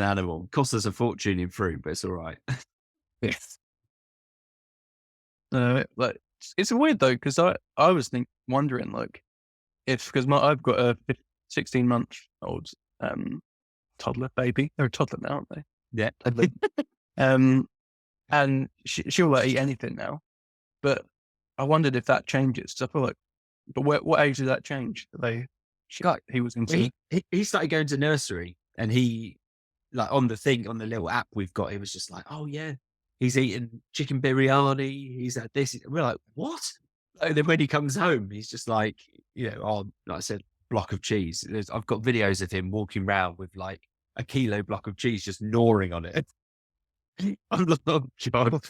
animal. Costs us a fortune in fruit, but it's all right. Yes. Like it's weird though, because I was wondering like because I've got a 16-month-old toddler baby. They're a toddler now, aren't they? Yeah. And she'll like eat anything now, but I wondered if that changes. So I feel like, but what age did that change? He was into. He started going to nursery, and he like on the little app we've got. He was just like, oh yeah, he's eating chicken biryani. He's had this. We're like, what? And then when he comes home, he's just like, like I said, block of cheese. I've got videos of him walking around with like a kilo block of cheese just gnawing on it. I'm like, oh God.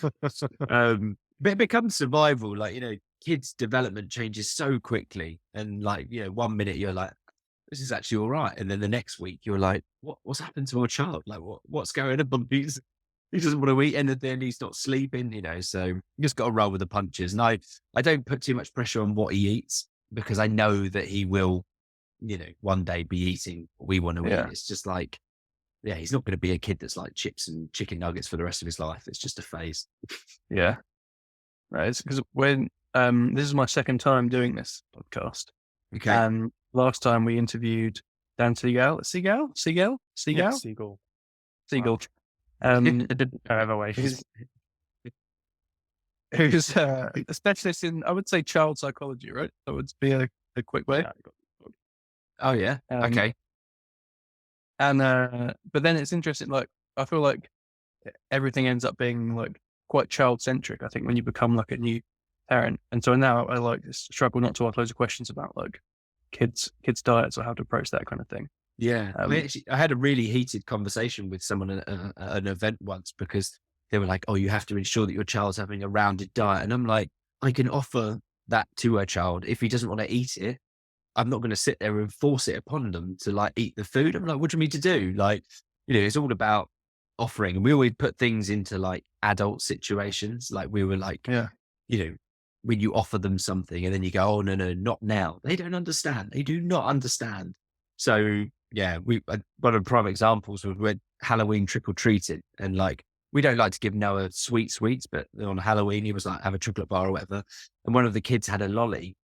But it becomes survival. Like, kids' development changes so quickly. And like, 1 minute you're like, this is actually all right. And then the next week you're like, what's happened to our child? Like, what's going on? He doesn't want to eat anything. He's not sleeping, so you just got to roll with the punches. And I don't put too much pressure on what he eats because I know that he will, one day be eating what we want to eat. It's just like, yeah, he's not going to be a kid that's like chips and chicken nuggets for the rest of his life. It's just a phase. Yeah. Right. It's because when this is my second time doing this podcast. Okay. And last time we interviewed Dan Seagal. Seagull. However way. Who's a specialist in, I would say, child psychology, right? That would be a quick way. Oh yeah. Okay. And but then it's interesting. Like I feel like everything ends up being like quite child centric. I think when you become like a new parent, and so now I like struggle not to ask loads of questions about like kids diets or how to approach that kind of thing. Yeah, I had a really heated conversation with someone at an event once because they were like, "Oh, you have to ensure that your child's having a rounded diet," and I'm like, I can offer that to a child if he doesn't want to eat it. I'm not going to sit there and force it upon them to like eat the food. I'm like, what do you mean to do? Like, it's all about offering. And we always put things into like adult situations. Like we were like, when you offer them something and then you go, oh, no, not now. They don't understand. They do not understand. So yeah, one of the prime examples was with Halloween trick-or-treating. And like, we don't like to give Noah sweets, but on Halloween, he was like, have a chocolate bar or whatever. And one of the kids had a lolly.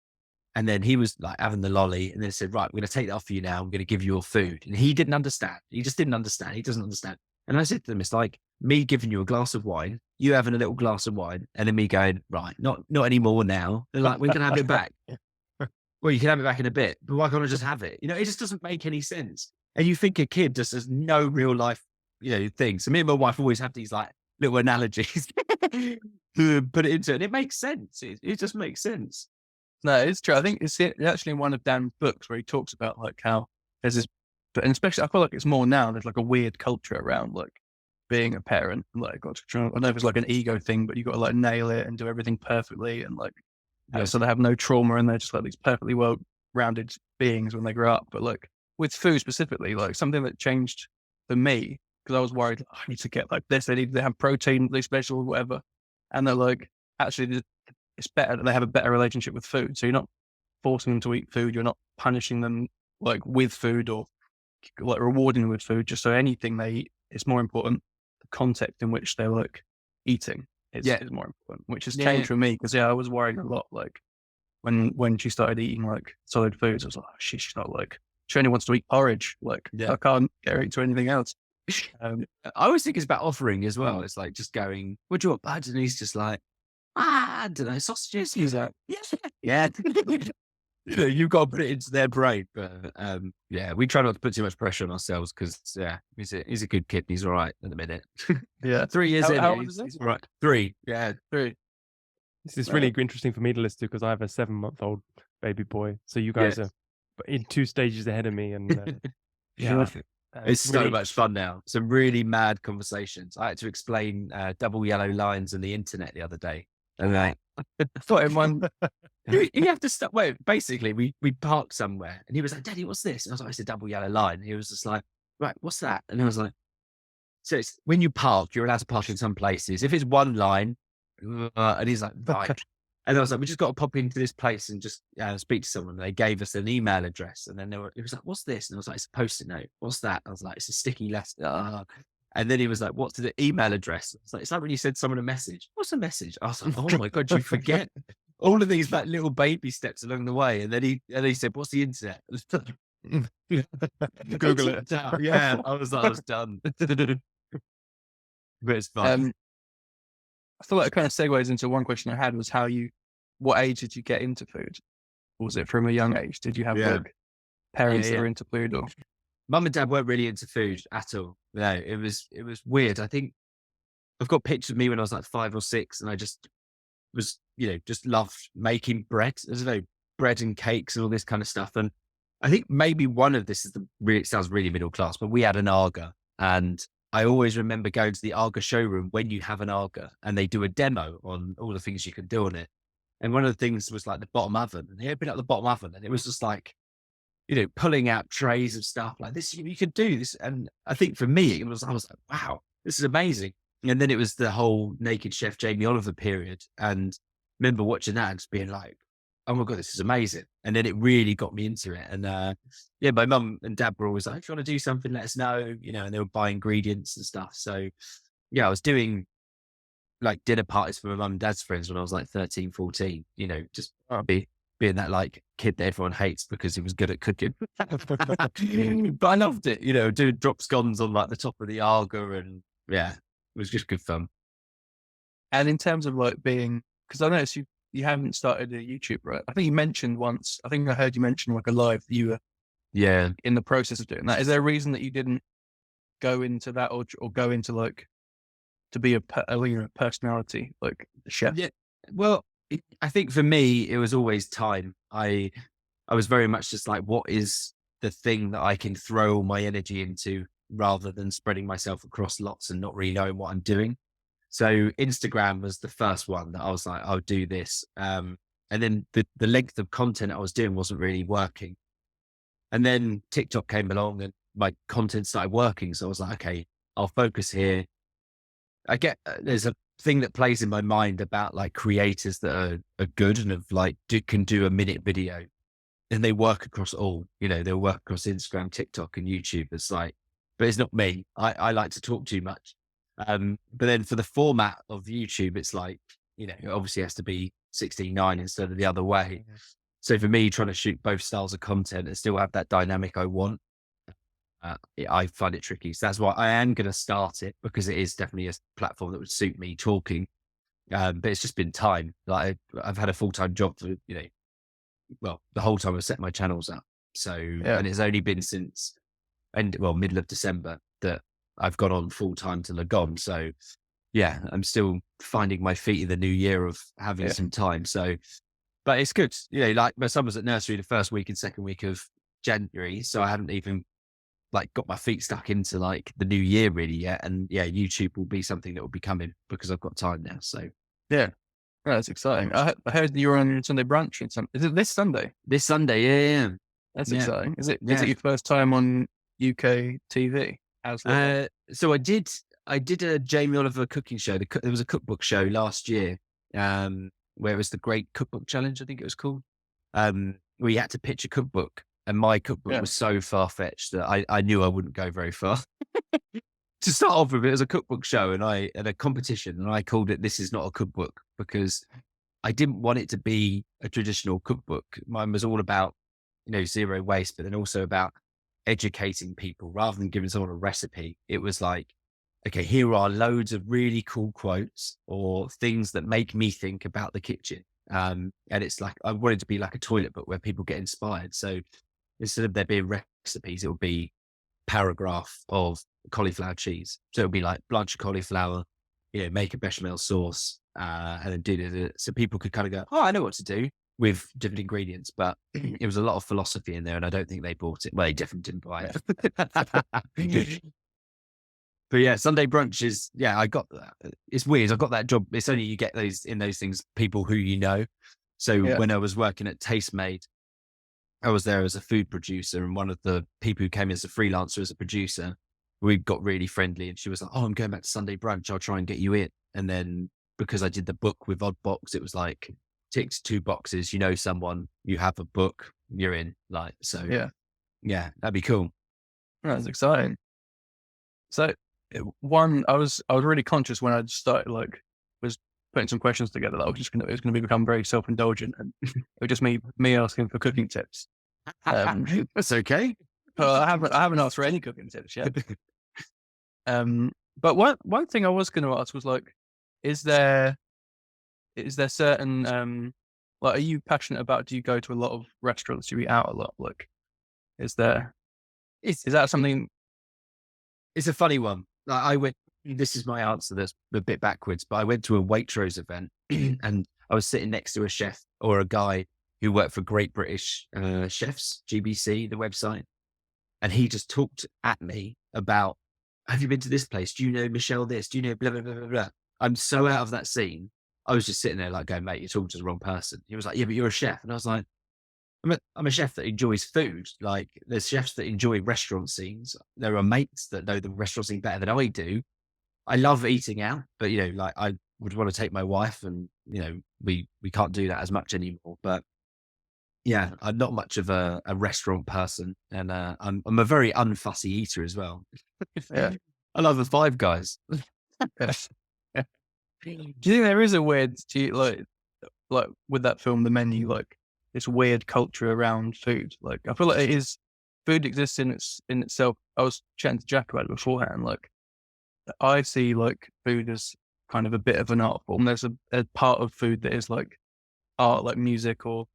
And then he was like having the lolly and then said, right, I'm going to take that off you now. I'm going to give you your food. And he didn't understand. He just didn't understand. He doesn't understand. And I said to them, it's like me giving you a glass of wine, you having a little glass of wine, and then me going, right, not anymore now. They're like, we're going to have it back. Well, you can have it back in a bit, but why can't I just have it? It just doesn't make any sense. And you think a kid just has no real life, thing. So me and my wife always have these like little analogies to put it into, and it makes sense. It just makes sense. No, it's true. I think it's actually in one of Dan's books where he talks about like how there's this, and especially I feel like it's more now. There's like a weird culture around like being a parent. Like, I don't know if it's like an ego thing, but you got to like nail it and do everything perfectly, and like so they have no trauma and they're just like these perfectly well-rounded beings when they grow up. But like with food specifically, like something that changed for me because I was worried I need to get like this. They need to have protein, these vegetables, whatever, and they're like actually it's better that they have a better relationship with food. So you're not forcing them to eat food. You're not punishing them like with food or like rewarding them with food. Just so anything they eat, it's more important the context in which they're like eating is more important, which has changed for me because I was worried a lot. Like when she started eating like solid foods, I was like, oh, she's not like she only wants to eat porridge. Like I can't get her into anything else. I always think it's about offering as well. It's like just going, what do you want, bud? And he's just like, I don't know, sausages. He's like, yeah. You know, you've got to put it into their brain. But we try not to put too much pressure on ourselves because he's a good kid. He's all right at the minute. 3 years in. How old is he? He's all right. 3. Yeah, 3. This is really interesting for me to listen to because I have a 7-month-old baby boy. So you guys are in 2 stages ahead of me, and it's so really much fun now. Some really mad conversations. I had to explain double yellow lines on the internet the other day, and I thought in one. You have to stop. Wait, basically, we parked somewhere, and he was like, "Daddy, what's this?" And I was like, "It's a double yellow line." And he was just like, "Right, what's that?" And I was like, "So it's when you park, you're allowed to park in some places. If it's one line," and he's like, "Right." And I was like, "We just got to pop into this place and just speak to someone." And they gave us an email address, and then it was like, "What's this?" And I was like, "It's a post-it note." "What's that?" I was like, "It's a sticky letter." And then he was like, "What's the email address?" I was like, "It's like when you send someone a message." "What's a message?" I was like, "Oh my God, you forget all of these like little baby steps along the way." And then he said, "What's the internet?" Google it. Yeah, I was done. But it's fun. I feel like it kind of segues into one question I had was what age did you get into food? Or was it from a young age? Did you have like parents that were into food or? Mum and Dad weren't really into food at all. No, it was weird. I think I've got pictures of me when I was like 5 or 6 and I just was, just loved making bread. There's bread and cakes and all this kind of stuff. And I think maybe one of this it sounds really middle class, but we had an Arga, and I always remember going to the Arga showroom when you have an Arga and they do a demo on all the things you can do on it. And one of the things was like the bottom oven, and they opened up the bottom oven and it was just like, pulling out trays of stuff like this, you could do this. And I think for me, I was like, wow, this is amazing. And then it was the whole Naked Chef Jamie Oliver period. And I remember watching that and just being like, oh my God, this is amazing. And then it really got me into it. And my mum and dad were always like, if you want to do something, let us know, and they would buy ingredients and stuff. So I was doing like dinner parties for my mum and dad's friends when I was like 13, 14, just being that like kid that everyone hates because he was good at cooking. But I loved it, doing drop scones on like the top of the Arga, and it was just good fun. And in terms of like because I noticed you haven't started a YouTube, right? I think you mentioned once, I think I heard you mention like a live that you were in the process of doing that. Is there a reason that you didn't go into that or go into like to be a personality, like a chef? Yeah, well, I think for me, it was always time. I was very much just like, what is the thing that I can throw all my energy into rather than spreading myself across lots and not really knowing what I'm doing. So Instagram was the first one that I was like, I'll do this. And then the length of content I was doing wasn't really working. And then TikTok came along and my content started working. So I was like, okay, I'll focus here. There's a thing that plays in my mind about like creators that are good and have like can do a minute video, and they work across all, they'll work across Instagram, TikTok and YouTube. It's like, but it's not me. I like to talk too much. But then for the format of YouTube, it's like, it obviously has to be 16:9 instead of the other way. So for me, trying to shoot both styles of content and still have that dynamic I want, I find it tricky. So that's why I am going to start it, because it is definitely a platform that would suit me talking. But it's just been time. Like I've had a full-time job for, the whole time I've set my channels up. So, and it's only been since middle of December that I've gone on full-time to Lagom. So I'm still finding my feet in the new year of having some time. So but it's good. You know, like my son was at nursery the first week and second week of January, so I haven't even like got my feet stuck into like the new year really yet. And yeah, YouTube will be something that will be coming because I've got time now. So Yeah. Oh, that's exciting. I heard you're on Sunday brunch. Is it this Sunday? this Sunday, yeah. That's Yeah. exciting. Is it Yeah. your first time on UK TV? So I did a Jamie Oliver cooking show. There was a cookbook show last year, where it was the Great Cookbook Challenge, I think it was called. Where you had to pitch a cookbook, and my cookbook was so far fetched that I knew I wouldn't go very far. To start off with, it was a cookbook show, and a competition, and I called it "This Is Not a Cookbook" because I didn't want it to be a traditional cookbook. Mine was all about, you know, zero waste, but then also about educating people rather than giving someone a recipe. It was like, okay, here are loads of really cool quotes or things that make me think about the kitchen. And it's like, I wanted to be like a toilet book where people get inspired. So instead of there being recipes, it would be paragraph of cauliflower cheese. So it would be like blanch a cauliflower, you know, make a bechamel sauce, and then do it. So people could kind of go, oh, I know what to do with different ingredients, but it was a lot of philosophy in there, and I don't think they bought it. Well, they definitely didn't buy it. But yeah, Sunday brunch is, I got that. It's weird. I got that job. It's only you get those things, people who you know. So when I was working at Tastemade, I was there as a food producer, and one of the people who came as a freelancer as a producer, we got really friendly, and she was like, oh, I'm going back to Sunday brunch. I'll try and get you in. And then because I did the book with Oddbox, it was like, ticks 2 boxes, you know someone, you have a book, you're in. Like, so yeah, that'd be cool. That's exciting. So one, I was really conscious when I started, like, was putting some questions together that it was going to become very self-indulgent, and it was just me asking for cooking tips. That's okay. But I haven't asked for any cooking tips yet. But one thing I was going to ask was, like, is there certain like, are you passionate about? Do you go to a lot of restaurants? Do you eat out a lot? Like, is that something? It's a funny one. Like, this is my answer that's a bit backwards, but I went to a Waitrose event and I was sitting next to a chef or a guy who worked for Great British Chefs, GBC, the website. And he just talked at me about, have you been to this place? Do you know Michelle this? Do you know blah, blah, blah, blah, blah? I'm so out of that scene. I was just sitting there like going, mate, you're talking to the wrong person. He was like, yeah, but you're a chef. And I was like, I'm a chef that enjoys food. Like, there's chefs that enjoy restaurant scenes. There are mates that know the restaurant scene better than I do. I love eating out, but, you know, like, I would want to take my wife, and, you know, we can't do that as much anymore. But yeah, I'm not much of a restaurant person, and I'm a very unfussy eater as well. Yeah. I love the Five Guys. Do you think there is a weird, like with that film, The Menu, like, this weird culture around food? Like, I feel like food exists in itself. I was chatting to Jack about it beforehand. Like, I see, like, food as kind of a bit of an art form. There's a part of food that is like art, like music or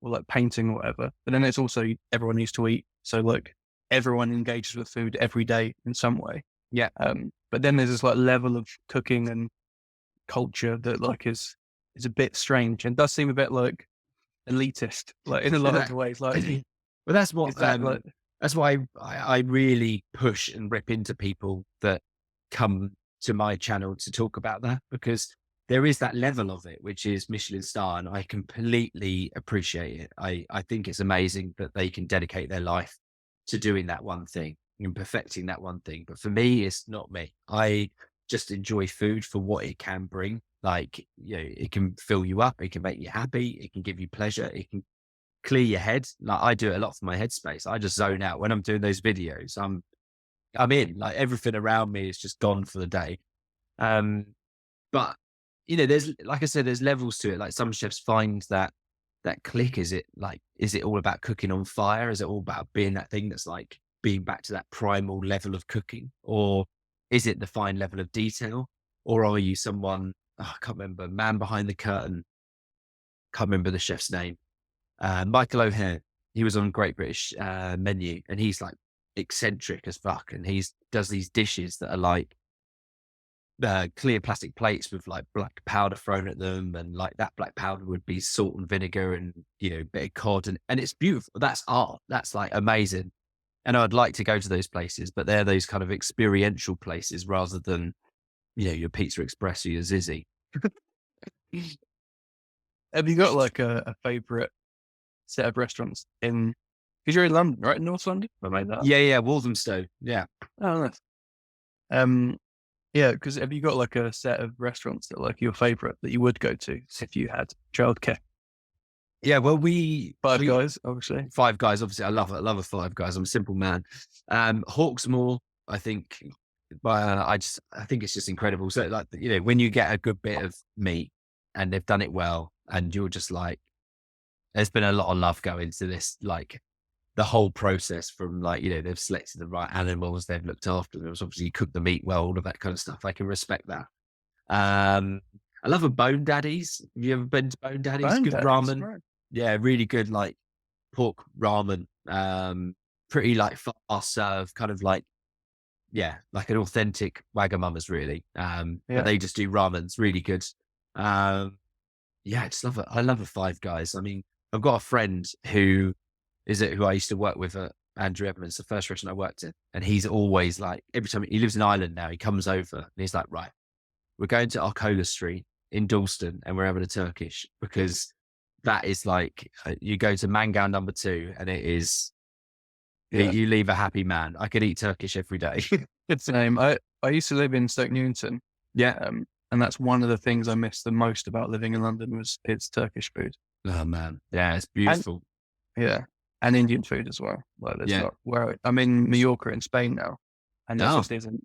like painting or whatever. But then it's also, everyone needs to eat. So, like, everyone engages with food every day in some way. Yeah. But then there's this, like, level of cooking and culture that, like, is a bit strange and does seem a bit like elitist, like, in a lot of ways. Like, well, that's what like, that's why I really push and rip into people that come to my channel to talk about that, because there is that level of it, which is Michelin star, and I completely appreciate it. I think it's amazing that they can dedicate their life to doing that one thing and perfecting that one thing. But for me, it's not me. I just enjoy food for what it can bring. Like, you know, it can fill you up, it can make you happy, it can give you pleasure, it can clear your head. Like, I do it a lot for my headspace. I just zone out when I'm doing those videos. I'm in, like, everything around me is just gone for the day. But, you know, there's, like I said, there's levels to it. Like, some chefs find that click. Is it all about cooking on fire? Is it all about being that thing that's like being back to that primal level of cooking? Or is it the fine level of detail? Or are you someone, I can't remember, man behind the curtain, can't remember the chef's name, Michael O'Hare. He was on Great British Menu, and he's like eccentric as fuck, and does these dishes that are like clear plastic plates with like black powder thrown at them, and like that black powder would be salt and vinegar and, you know, a bit of cod, and it's beautiful. That's art. That's like amazing. And I'd like to go to those places, but they're those kind of experiential places rather than, you know, your Pizza Express or your Zizzy. Have you got like a favorite set of restaurants in? Because you're in London, right? In North London. Have I made that up? Yeah, Walthamstow. Yeah. Oh, nice. Yeah, because have you got like a set of restaurants that like your favorite that you would go to if you had childcare? Yeah, well, Five Guys, obviously. Five Guys, obviously. I love it. I love a Five Guys. I'm a simple man. Hawksmoor, I think, I think it's just incredible. So, like, you know, when you get a good bit of meat and they've done it well, and you're just like, there's been a lot of love going to this, like the whole process from like, you know, they've selected the right animals, they've looked after them. Obviously, you cook the meat well, all of that kind of stuff. I can respect that. I love a Bone Daddy's. Have you ever been to Bone Daddy's? Bone Good Daddy's, ramen. right. Yeah, really good, like pork ramen. Pretty like fast serve, kind of like, yeah, like an authentic Wagamama's really. But they just do ramens, really good. Yeah, I just love it. I love a Five Guys. I mean, I've got a friend who I used to work with at Andrew Evans, the first restaurant I worked in, and he's always like, every time he lives in Ireland now, he comes over and he's like, right, we're going to Arcola Street in Dalston and we're having a Turkish, because that is like, you go to Mangal number 2 and it is, you leave a happy man. I could eat Turkish every day. It's the name. I used to live in Stoke Newington. Yeah. And that's one of the things I miss the most about living in London was its Turkish food. Oh man. Yeah, it's beautiful. And Indian food as well. Like there's not, where I'm in Mallorca in Spain now, and there just isn't.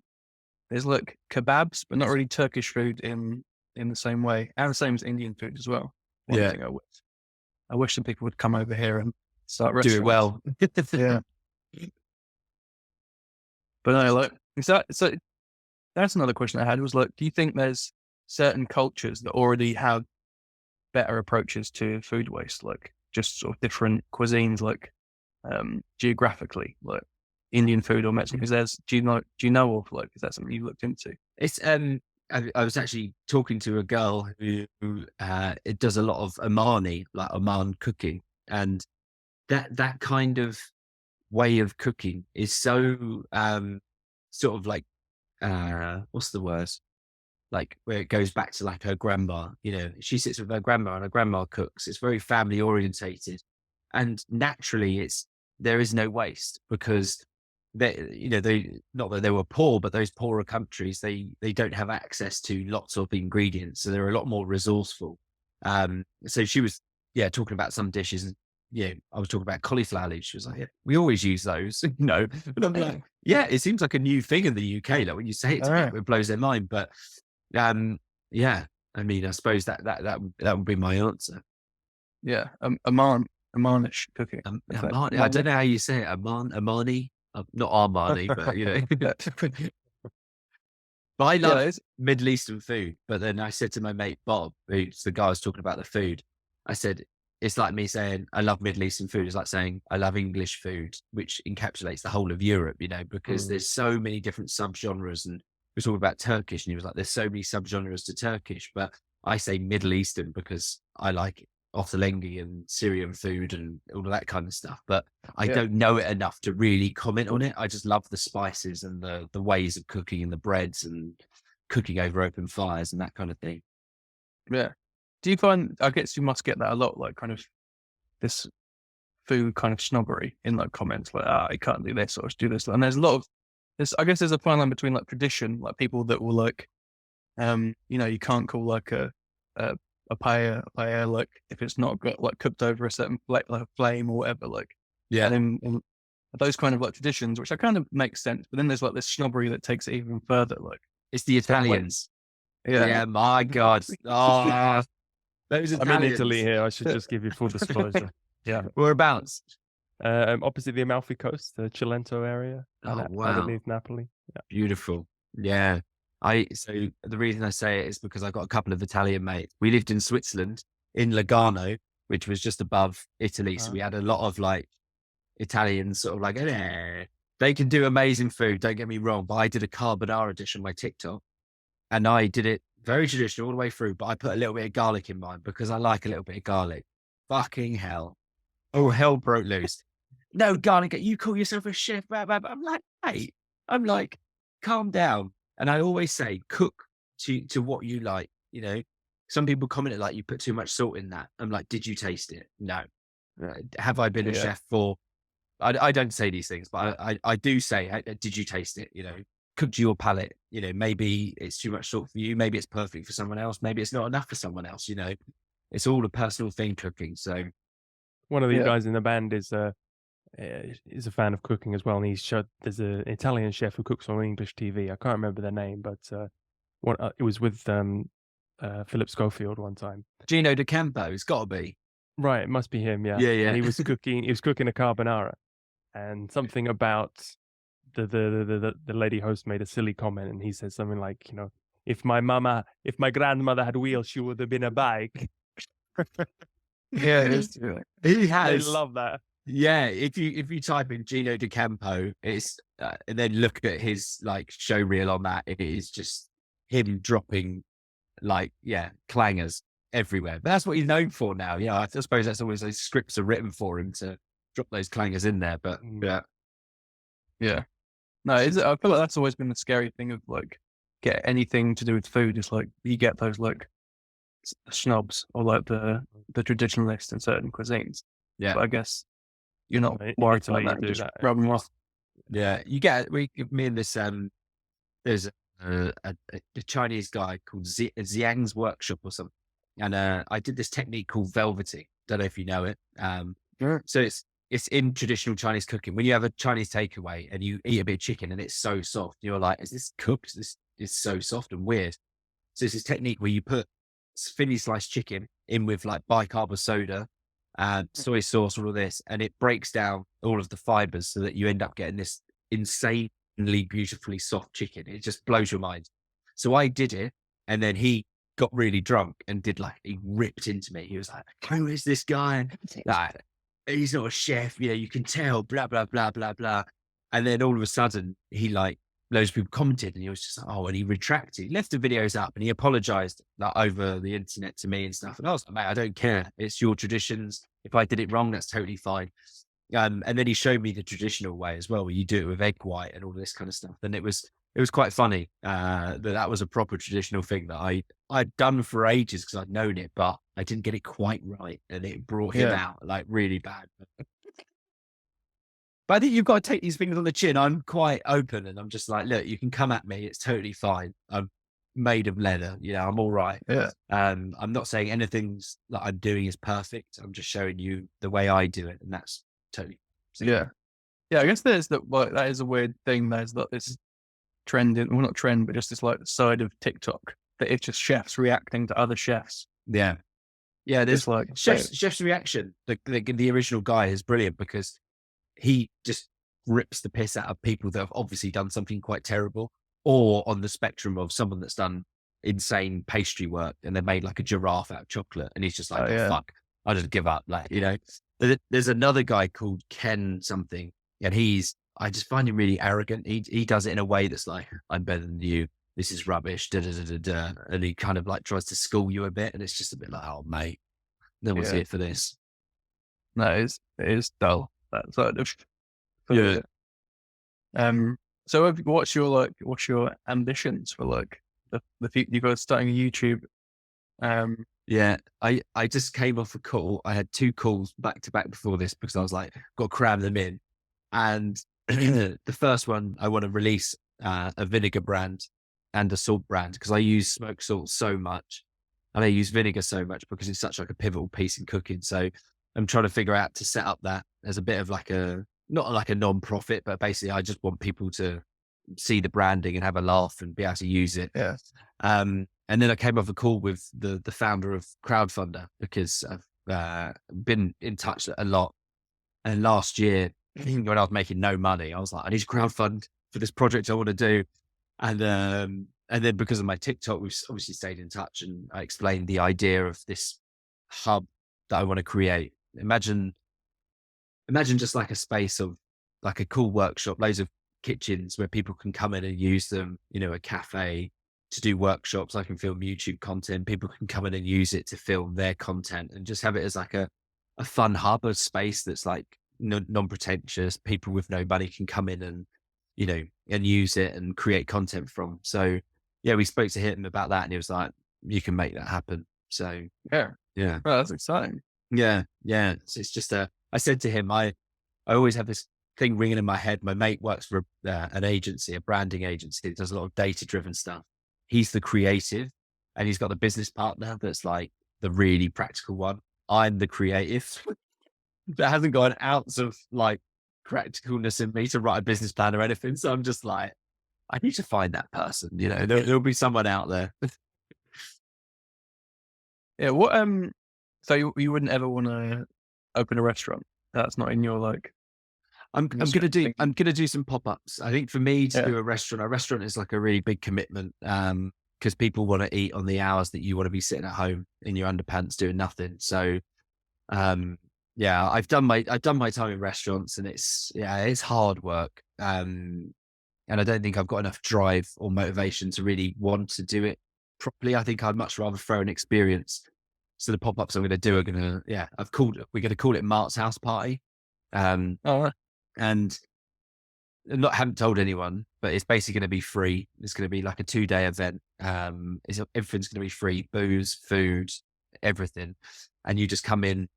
There's like kebabs, but not really Turkish food in the same way, and the same as Indian food as well. One thing I wish some people would come over here and start restaurants. Do it well. Yeah. But no, like so that's another question I had was like, do you think there's certain cultures that already have better approaches to food waste, like just sort of different cuisines, like geographically, like Indian food or Mexican? Do you know of, like, is that something you've looked into? It's I was actually talking to a girl who it does a lot of Omani, like Oman cooking, and that kind of way of cooking is so sort of like what's the word? Like where it goes back to like her grandma, you know, she sits with her grandma and her grandma cooks. It's very family orientated, and naturally there is no waste, because they not that they were poor, but those poorer countries, they don't have access to lots of ingredients, so they're a lot more resourceful. So she was talking about some dishes, and I was talking about cauliflower leaves. She was like, we always use those, you know. And I'm like, it seems like a new thing in the UK. Like when you say it to people, it blows their mind. But I mean, I suppose that would be my answer. Yeah, Omanish cooking. I don't know how you say it. Omani. Not Armani, but you know. But I love Middle Eastern food. But then I said to my mate Bob, who's the guy I was talking about the food, I said, it's like me saying I love Middle Eastern food. It's like saying I love English food, which encapsulates the whole of Europe, you know, because there's so many different subgenres. And we were talking about Turkish, and he was like, there's so many subgenres to Turkish. But I say Middle Eastern because I like Ottolenghi and Syrian food and all of that kind of stuff. But I don't know it enough to really comment on it. I just love the spices and the ways of cooking and the breads and cooking over open fires and that kind of thing. Yeah. Do you find, I guess you must get that a lot, like kind of this food kind of snobbery in like comments, like, you can't do this or do this. And there's a lot of this, I guess there's a fine line between like tradition, like people that will like, you can't call like a paella, like if it's not got like cooked over a certain like flame or whatever, like and then those kind of like traditions, which I kind of makes sense. But then there's like this snobbery that takes it even further. Like it's the Italians. Yeah, my God. Oh, those Italians. I'm in Italy here. I should just give you full disclosure. Whereabouts? Opposite the Amalfi Coast, the Cilento area. Oh, wow. Underneath Napoli. Yeah. Beautiful. Yeah. So the reason I say it is because I've got a couple of Italian mates. We lived in Switzerland in Lugano, which was just above Italy. So we had a lot of like Italians sort of like, they can do amazing food. Don't get me wrong. But I did a carbonara dish on my TikTok, and I did it very traditional all the way through, but I put a little bit of garlic in mine because I like a little bit of garlic. Fucking hell. Oh, hell broke loose. No, garlic, you call yourself a chef. Blah, blah, blah. I'm like, mate, I'm like, calm down. And I always say, cook to what you like. You know, some people comment like, you put too much salt in that. I'm like, did you taste it? No. Have I been a chef for, I don't say these things, but I do say, did you taste it? You know, cook to your palate. You know, maybe it's too much salt for you. Maybe it's perfect for someone else. Maybe it's not enough for someone else. You know, it's all a personal thing, cooking. So One of the guys in the band is a fan of cooking as well, and there's an Italian chef who cooks on English TV. I can't remember their name, but it was with Philip Schofield one time. Gino D'Acampo, it's got to be. Right, it must be him, yeah. Yeah. And he was cooking a carbonara, and something about the lady host made a silly comment, and he said something like, you know, if my grandmother had wheels, she would have been a bike. Yeah, it is. He I has. love that. Yeah, if you type in Gino D'Acampo, it's and then look at his like show reel on that, it is just him dropping like clangers everywhere. But that's what he's known for now. Yeah, I suppose that's always those scripts are written for him to drop those clangers in there. But yeah. No, I feel like that's always been the scary thing of like get anything to do with food. It's like you get those like snobs or like the traditionalists in certain cuisines. Yeah, but I guess you're not In worried Italy, about that. you do Just that. rub them off. yeah. You get me and this there's a Chinese guy called Xiang's Workshop or something, and I did this technique called velveting. Don't know if you know it. So it's in traditional Chinese cooking. When you have a Chinese takeaway and you eat a bit of chicken and it's so soft, you're like, is this cooked? This is so soft and weird. So it's this technique where you put thinly sliced chicken in with like bicarb soda and soy sauce, all of this, and it breaks down all of the fibers so that you end up getting this insanely beautifully soft chicken. It just blows your mind. So I did it, and then he got really drunk and he ripped into me. He was like, who is this guy? Like, he's not a chef, you know, you can tell, blah, blah, blah, blah, blah. And then all of a sudden, he like, loads of people commented, and he was just like, oh, and he retracted. He left the videos up and he apologized like over the internet to me and stuff. And I was like, mate, I don't care. It's your traditions. If I did it wrong, that's totally fine. And then he showed me the traditional way as well, where you do it with egg white and all this kind of stuff. And it was quite funny that was a proper traditional thing that I'd done for ages because I'd known it, but I didn't get it quite right, and it brought him out like really bad. But I think you've got to take these things on the chin. I'm quite open, and I'm just like, look, you can come at me. It's totally fine. I'm made of leather. You know, I'm all right. Yeah. I'm not saying anything that I'm doing is perfect. I'm just showing you the way I do it, and that's totally. Yeah. I guess that is a weird thing. There's like this trend well, not trend, but just this like side of TikTok that it's just chefs reacting to other chefs. Yeah. There's It's like chef's reaction. The original guy is brilliant because he just rips the piss out of people that have obviously done something quite terrible, or on the spectrum of someone that's done insane pastry work and they made like a giraffe out of chocolate, and he's just like, fuck, I just give up. Like, you know, there's another guy called Ken something, and I just find him really arrogant. He does it in a way that's like, I'm better than you. This is rubbish. And he kind of like tries to school you a bit, and it's just a bit like, oh mate, no one's here for this. No, it is dull. That sort of. Yeah. So what's your ambitions for like the future? You guys starting a YouTube? Yeah, I just came off a call. I had 2 calls back to back before this because I was like, got to cram them in. And the first one, I want to release a vinegar brand and a salt brand because I use smoked salt so much, and I use vinegar so much because it's such like a pivotal piece in cooking. So I'm trying to figure out to set up that as a bit of like not like a non-profit, but basically I just want people to see the branding and have a laugh and be able to use it. Yeah. And then I came off a call with the founder of Crowdfunder because I've been in touch a lot. And last year, when I was making no money, I was like, I need to crowdfund for this project I want to do. And then because of my TikTok, we've obviously stayed in touch, and I explained the idea of this hub that I want to create. Imagine just like a space of like a cool workshop, loads of kitchens where people can come in and use them, you know, a cafe, to do workshops. I can film YouTube content. People can come in and use it to film their content and just have it as like a fun hub of space that's like non-pretentious. People with no money can come in and, you know, and use it and create content from. So yeah, we spoke to him about that and he was like, you can make that happen. So Yeah. yeah. Well, that's exciting. Yeah. Yeah. So it's just I said to him, I always have this thing ringing in my head. My mate works for an agency, a branding agency that does a lot of data-driven stuff. He's the creative and he's got the business partner that's like the really practical one. I'm the creative that hasn't got an ounce of like practicalness in me to write a business plan or anything. So I'm just like, I need to find that person, you know, there'll be someone out there. Yeah. What, so you wouldn't ever want to open a restaurant? That's not in your like. I'm gonna do some pop-ups. I think for me to do a restaurant is like a really big commitment. Because people want to eat on the hours that you want to be sitting at home in your underpants doing nothing. So yeah, I've done my time in restaurants and it's hard work. And I don't think I've got enough drive or motivation to really want to do it properly. I think I'd much rather throw an experience. So the pop-ups I'm going to do are we're going to call it Mart's House Party. And haven't told anyone, but it's basically going to be free. It's going to be like a 2-day event. Everything's going to be free, booze, food, everything. And you just come in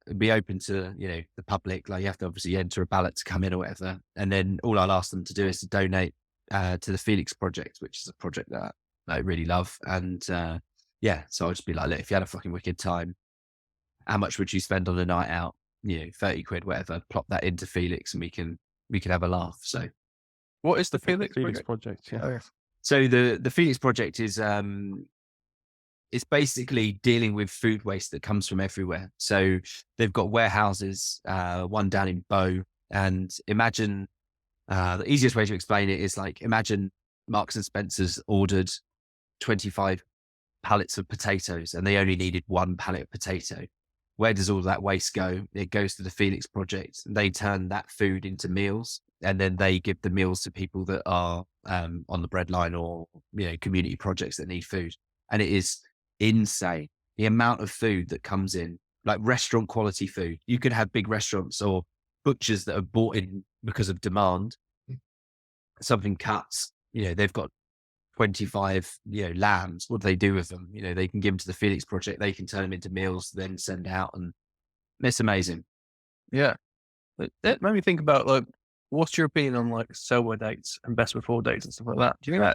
and be open to, you know, the public. Like you have to obviously enter a ballot to come in or whatever. And then all I'll ask them to do is to donate to the Felix Project, which is a project that I really love. And yeah, so I'll just be like, look, if you had a fucking wicked time, how much would you spend on a night out? You know, 30 quid, whatever, plop that into Felix and we can have a laugh. So what is the Felix Project? Yeah. Oh, yeah. So the Felix Project is it's basically dealing with food waste that comes from everywhere. So they've got warehouses, one down in Bow, and imagine the easiest way to explain it is like imagine Marks and Spencer's ordered 25 pallets of potatoes and they only needed 1 pallet of potato. Where does all that waste go? It goes to the Felix Project. They turn that food into meals, and then they give the meals to people that are on the breadline or, you know, community projects that need food. And it is insane the amount of food that comes in, like restaurant quality food. You could have big restaurants or butchers that are bought in because of demand. Something cuts, you know, they've got 25, you know, lambs. What do they do with them? You know, they can give them to the Felix Project. They can turn them into meals, then send out, and it's amazing. Yeah. That made me think about like, what's your opinion on like sell-by dates and best before dates and stuff like that? Do you think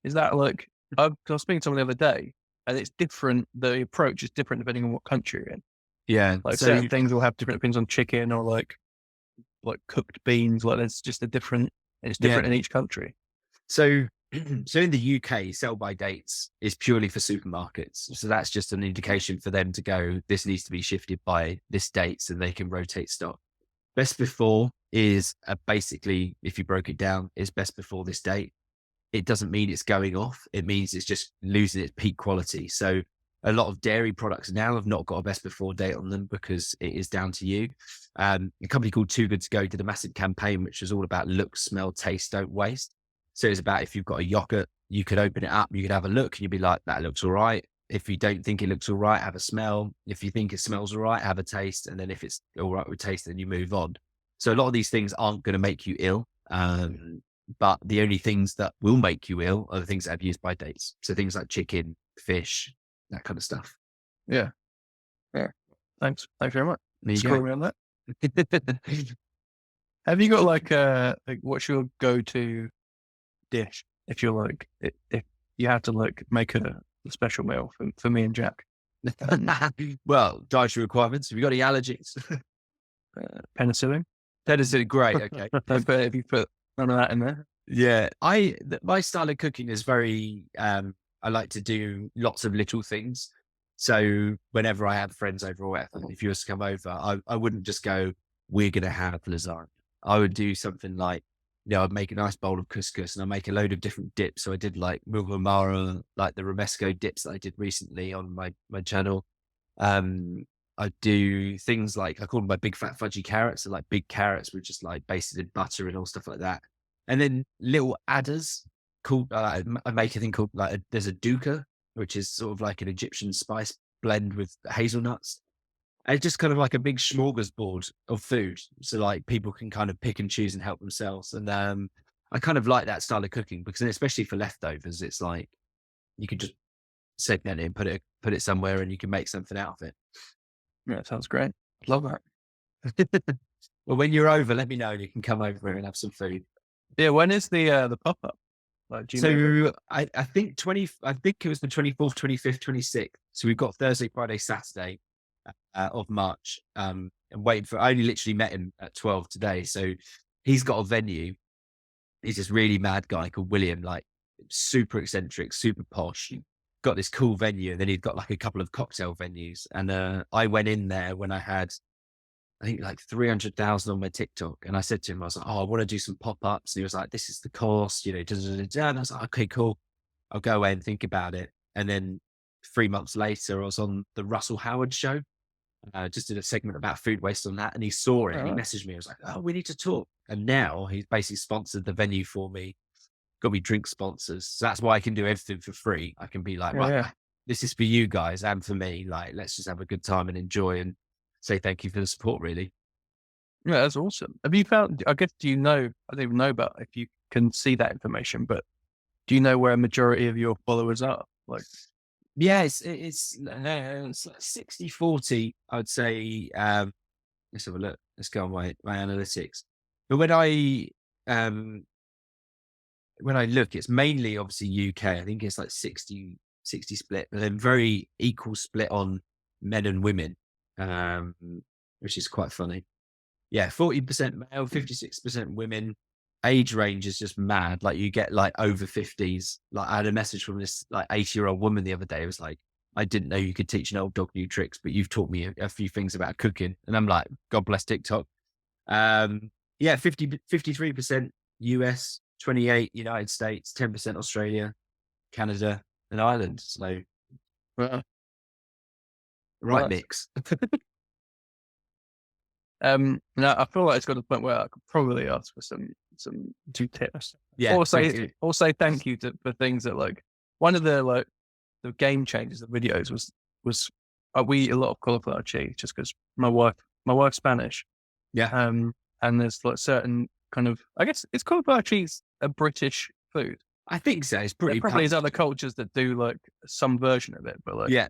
is that like, I was speaking to someone the other day and it's different. The approach is different depending on what country you're in. Yeah. Like certain things will have different opinions on chicken or like cooked beans. Like it's just different in each country. So in the UK, sell by dates is purely for supermarkets. So that's just an indication for them to go, this needs to be shifted by this date so they can rotate stock. Best before is basically, if you broke it down, is best before this date. It doesn't mean it's going off. It means it's just losing its peak quality. So a lot of dairy products now have not got a best before date on them because it is down to you. A company called Too Good To Go did a massive campaign, which was all about look, smell, taste, don't waste. So it's about if you've got a yogurt, you could open it up, you could have a look and you'd be like, that looks all right. If you don't think it looks all right, have a smell. If you think it smells all right, have a taste. And then if it's all right with taste, then you move on. So a lot of these things aren't going to make you ill. But the only things that will make you ill are the things that have used by dates. So things like chicken, fish, that kind of stuff. Yeah. Yeah. Thanks very much. Scroll me on that. Have you got like what's your go-to dish if you're like if you have to like make a special meal for me and Jack? Well, dietary requirements. Have you got any allergies? Penicillin. Penicillin, great. Okay. If you put none of that in there. Yeah, my style of cooking is very. I like to do lots of little things. So whenever I have friends over or whatever, if you were to come over, I wouldn't just go, we're going to have lasagna. I would do something like, you know, I'd make a nice bowl of couscous and I'd make a load of different dips. So I did like murmara, like the romesco dips that I did recently on my channel. I do things like, I call them my big fat fudgy carrots. So like big carrots with just like basted in butter and all stuff like that. And then little adders. called, I make a thing called there's a dukkha, which is sort of like an Egyptian spice blend with hazelnuts. And it's just kind of like a big smorgasbord of food. So like people can kind of pick and choose and help themselves. And I kind of like that style of cooking because especially for leftovers, it's like you could just segment it and put it somewhere and you can make something out of it. Yeah, sounds great. Love that. Well, when you're over, let me know and you can come over and have some food. Yeah, when is the pop-up? Like, do you know? So I think I think it was the 24th, 25th, 26th. So we've got Thursday, Friday, Saturday of March. And waiting for, I only literally met him at 12 today. So he's got a venue. He's this really mad guy called William, like super eccentric, super posh. Got this cool venue. And then he'd got like a couple of cocktail venues. And I went in there when I had, I think like 300,000 on my TikTok. And I said to him, I was like, oh, I want to do some pop-ups. And he was like, this is the cost, you know, da, da, da, da. And I was like, okay, cool. I'll go away and think about it. And then 3 months later, I was on the Russell Howard show. Just did a segment about food waste on that. And he saw it and he messaged me. I was like, oh, we need to talk. And now he's basically sponsored the venue for me, got me drink sponsors. So that's why I can do everything for free. I can be like, well, this is for you guys and for me. Like, let's just have a good time and enjoy and say thank you for the support, really. Yeah, that's awesome. Have you found, I guess, do you know, I don't even know about if you can see that information, but do you know where a majority of your followers are? Like, yeah, it's like 60-40, I would say. Let's have a look. Let's go on my analytics. But when I look, it's mainly obviously UK. I think it's like 60 split, but then very equal split on men and women, which is quite funny. Yeah, 40% male, 56% women. Age range is just mad. Like you get like over 50s. Like I had a message from this like 80-year-old woman the other day. It was like, I didn't know you could teach an old dog new tricks, but you've taught me a few things about cooking. And I'm like, God bless TikTok. Yeah, 53% US, 28 United States, 10% Australia, Canada, and Ireland. So right mix. no, I feel like it's got to the point where I could probably ask for some tips. Yeah. Or say thank you for things that like one of the game changers of videos was we eat a lot of cauliflower cheese just because my wife's Spanish. Yeah. And there's like certain kind of, I guess, is cauliflower cheese a British food? I think so. It's pretty. There probably is other cultures that do like some version of it, but like yeah.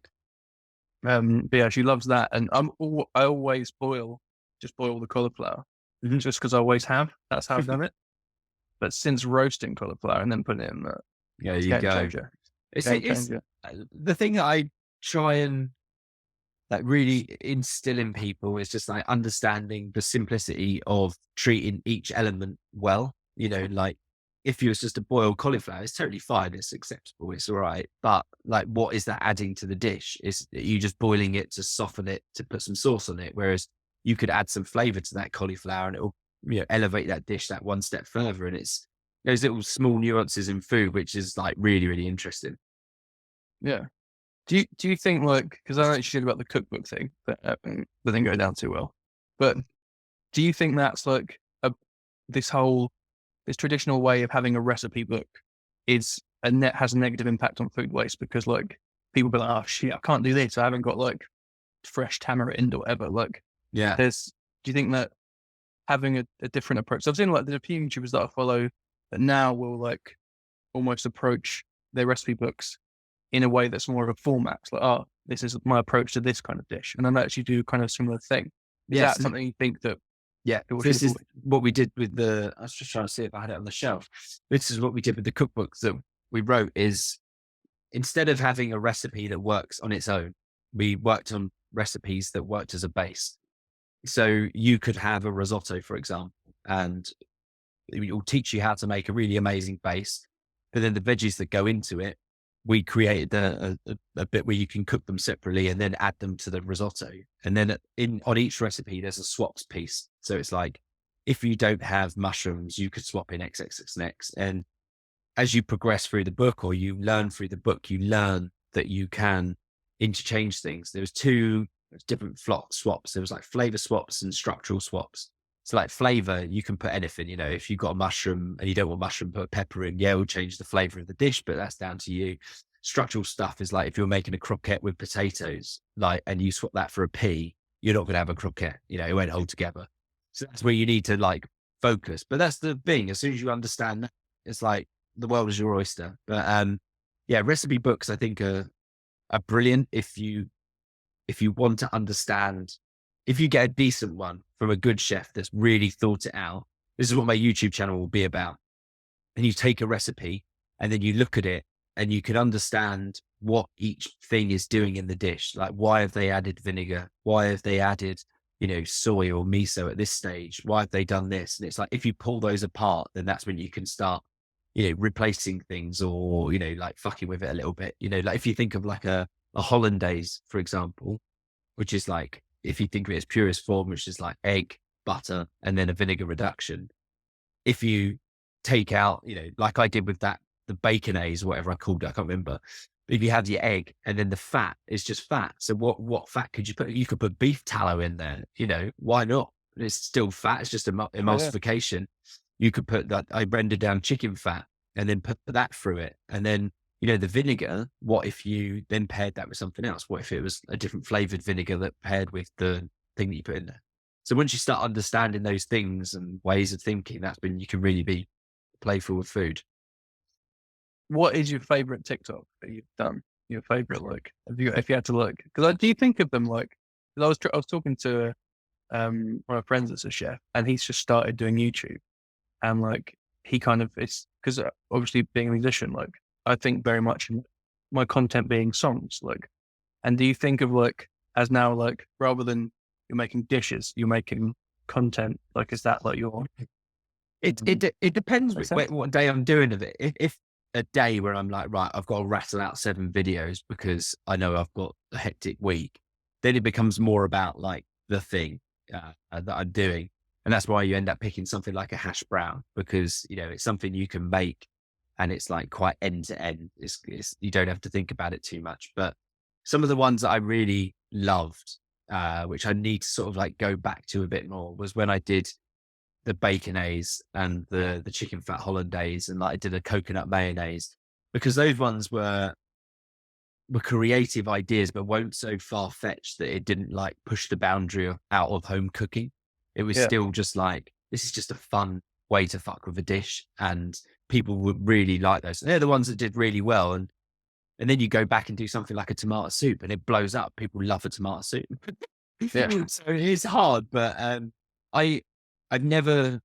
But yeah, she loves that, and I always boil the cauliflower, just because I always have. That's how I've done it. But since roasting cauliflower and then putting it in the you go. Changer. It's the thing that I try and like really instill in people is just like understanding the simplicity of treating each element well. You know, like if you was just to boil cauliflower, it's totally fine. It's acceptable. It's all right. But like, what is that adding to the dish? Is you just boiling it to soften it, to put some sauce on it? Whereas you could add some flavor to that cauliflower and it'll, you know, elevate that dish that one step further. And it's those little small nuances in food, which is like really, really interesting. Yeah. Do you think like, because I know you said about the cookbook thing, that didn't go down too well, but do you think that's like this traditional way of having a recipe book has a negative impact on food waste because like people be like, oh shit, I can't do this. I haven't got like fresh tamarind or whatever. Like, yeah. Do you think that having a different approach? So I've seen like there's a few YouTubers that I follow that now will like almost approach their recipe books in a way that's more of a format. It's like, oh, this is my approach to this kind of dish. And I actually do kind of similar thing. Is that something you think that? Yeah, this is what we did with I was just trying to see if I had it on the shelf. This is what we did with the cookbooks that we wrote is instead of having a recipe that works on its own, we worked on recipes that worked as a base. So you could have a risotto, for example, and it will teach you how to make a really amazing base. But then the veggies that go into it, we created a bit where you can cook them separately and then add them to the risotto. And then on each recipe, there's a swaps piece. So it's like, if you don't have mushrooms, you could swap in XXX. And as you progress through the book or you learn through the book, you learn that you can interchange things. There was two different swaps. There was like flavor swaps and structural swaps. So like flavor, you can put anything, if you've got a mushroom and you don't want mushroom, put pepper in. Yeah, it'll change the flavor of the dish, but that's down to you. Structural stuff is like if you're making a croquette with potatoes, like, and you swap that for a pea, you're not going to have a croquette, it won't hold together. So that's where you need to like focus. But that's the thing. As soon as you understand that, it's like the world is your oyster. But yeah, recipe books I think are brilliant if you want to understand. If you get a decent one from a good chef that's really thought it out, this is what my YouTube channel will be about. And you take a recipe and then you look at it and you can understand what each thing is doing in the dish. Like, why have they added vinegar? Why have they added, soy or miso at this stage? Why have they done this? And it's like, if you pull those apart, then that's when you can start, replacing things or, like fucking with it a little bit. Like if you think of like a hollandaise, for example, which is like, if you think of it as purest form, which is like egg, butter, and then a vinegar reduction. If you take out, like I did with that, the baconaise, whatever I called it, I can't remember. But if you have your egg and then the fat is just fat. So what fat could you put? You could put beef tallow in there, why not? It's still fat. It's just emulsification. You could put that, I rendered down chicken fat and then put that through it. And then, the vinegar, what if you then paired that with something else? What if it was a different flavored vinegar that paired with the thing that you put in there? So once you start understanding those things and ways of thinking, that's when you can really be playful with food. What is your favorite TikTok that you've done? Your favorite, like, if you had to look, because do you think of them like? Because I was talking to one of my friends that's a chef, and he's just started doing YouTube, and like he kind of it's because obviously being a musician, like I think very much in my content being songs, like. And do you think of like as now like rather than you're making dishes, you're making content? Like, is that like your? It depends what day I'm doing of it. If a day where I'm like, right, I've got to rattle out 7 videos because I know I've got a hectic week, then it becomes more about like the thing that I'm doing. And that's why you end up picking something like a hash brown, because, it's something you can make and it's like quite end to end. It's you don't have to think about it too much. But some of the ones that I really loved, which I need to sort of like go back to a bit more, was when I did the baconaise and the chicken fat hollandaise, and like I did a coconut mayonnaise, because those ones were creative ideas, but weren't so far fetched that it didn't like push the boundary out of home cooking. It was still just like, this is just a fun way to fuck with a dish, and people would really like those. And they're the ones that did really well. And then you go back and do something like a tomato soup and it blows up. People love a tomato soup. So it's hard, but I'd never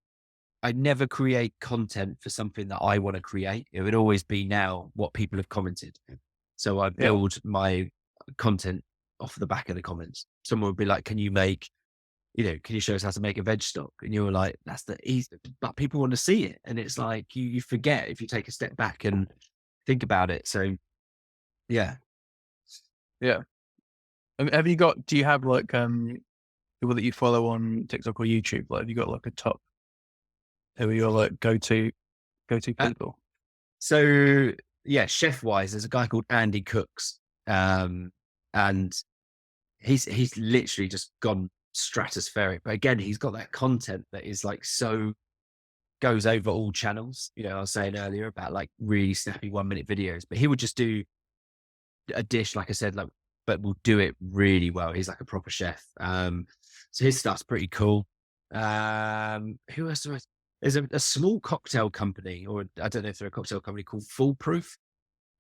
create content for something that I want to create. It would always be now what people have commented. So I build my content off the back of the comments. Someone would be like, can you show us how to make a veg stock? And you're like, that's the easy, but people want to see it. And it's like, you forget if you take a step back and think about it. So yeah. Do you have like, people that you follow on TikTok or YouTube? Like, have you got like a top, who are your like go-to people? So yeah, chef wise, there's a guy called Andy Cooks. And he's literally just gone stratospheric. But again, he's got that content that is like so goes over all channels. I was saying earlier about like really snappy 1-minute videos, but he would just do a dish, like I said, like, but will do it really well. He's like a proper chef. So his stuff's pretty cool. Who else? There's a small cocktail company, or I don't know if they're a cocktail company, called Foolproof.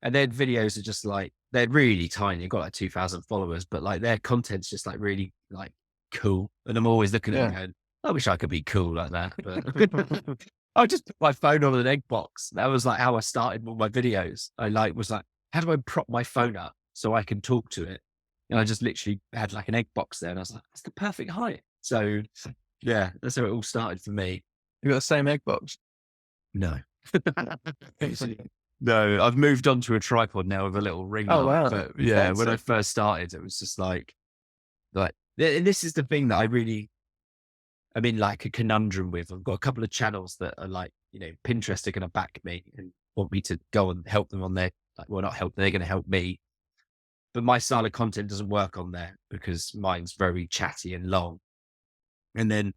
And their videos are just like, they're really tiny. They've got like 2,000 followers, but like their content's just like really like cool. And I'm always looking at them going, I wish I could be cool like that. But I just put my phone on an egg box. That was like how I started all my videos. I was like, how do I prop my phone up so I can talk to it? And I just literally had like an egg box there, and I was like, that's the perfect height. So yeah, that's how it all started for me. You got the same egg box? No. No, I've moved on to a tripod now with a little ring. Oh, wow. But yeah, when I first started, it was just like, and this is the thing that I'm in like a conundrum with. I've got a couple of channels that are like, Pinterest are going to back me and want me to go and help them on their, like, well, not help, they're going to help me. But my style of content doesn't work on there because mine's very chatty and long. And then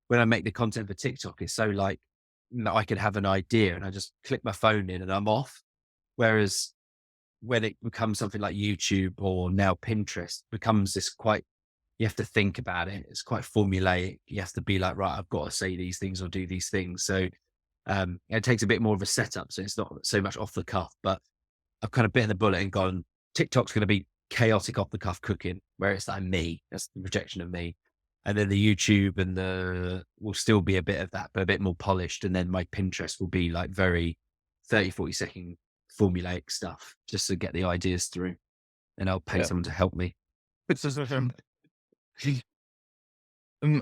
when I make the content for TikTok, it's so like, I could have an idea and I just click my phone in and I'm off. Whereas when it becomes something like YouTube or now Pinterest, becomes this quite, you have to think about it. It's quite formulaic. You have to be like, right, I've got to say these things or do these things. So it takes a bit more of a setup. So it's not so much off the cuff, but I've kind of bitten the bullet and gone, TikTok's going to be chaotic off the cuff cooking, where it's like me, that's the projection of me. And then the YouTube and will still be a bit of that, but a bit more polished. And then my Pinterest will be like very 30, 40-second formulaic stuff just to get the ideas through. And I'll pay someone to help me.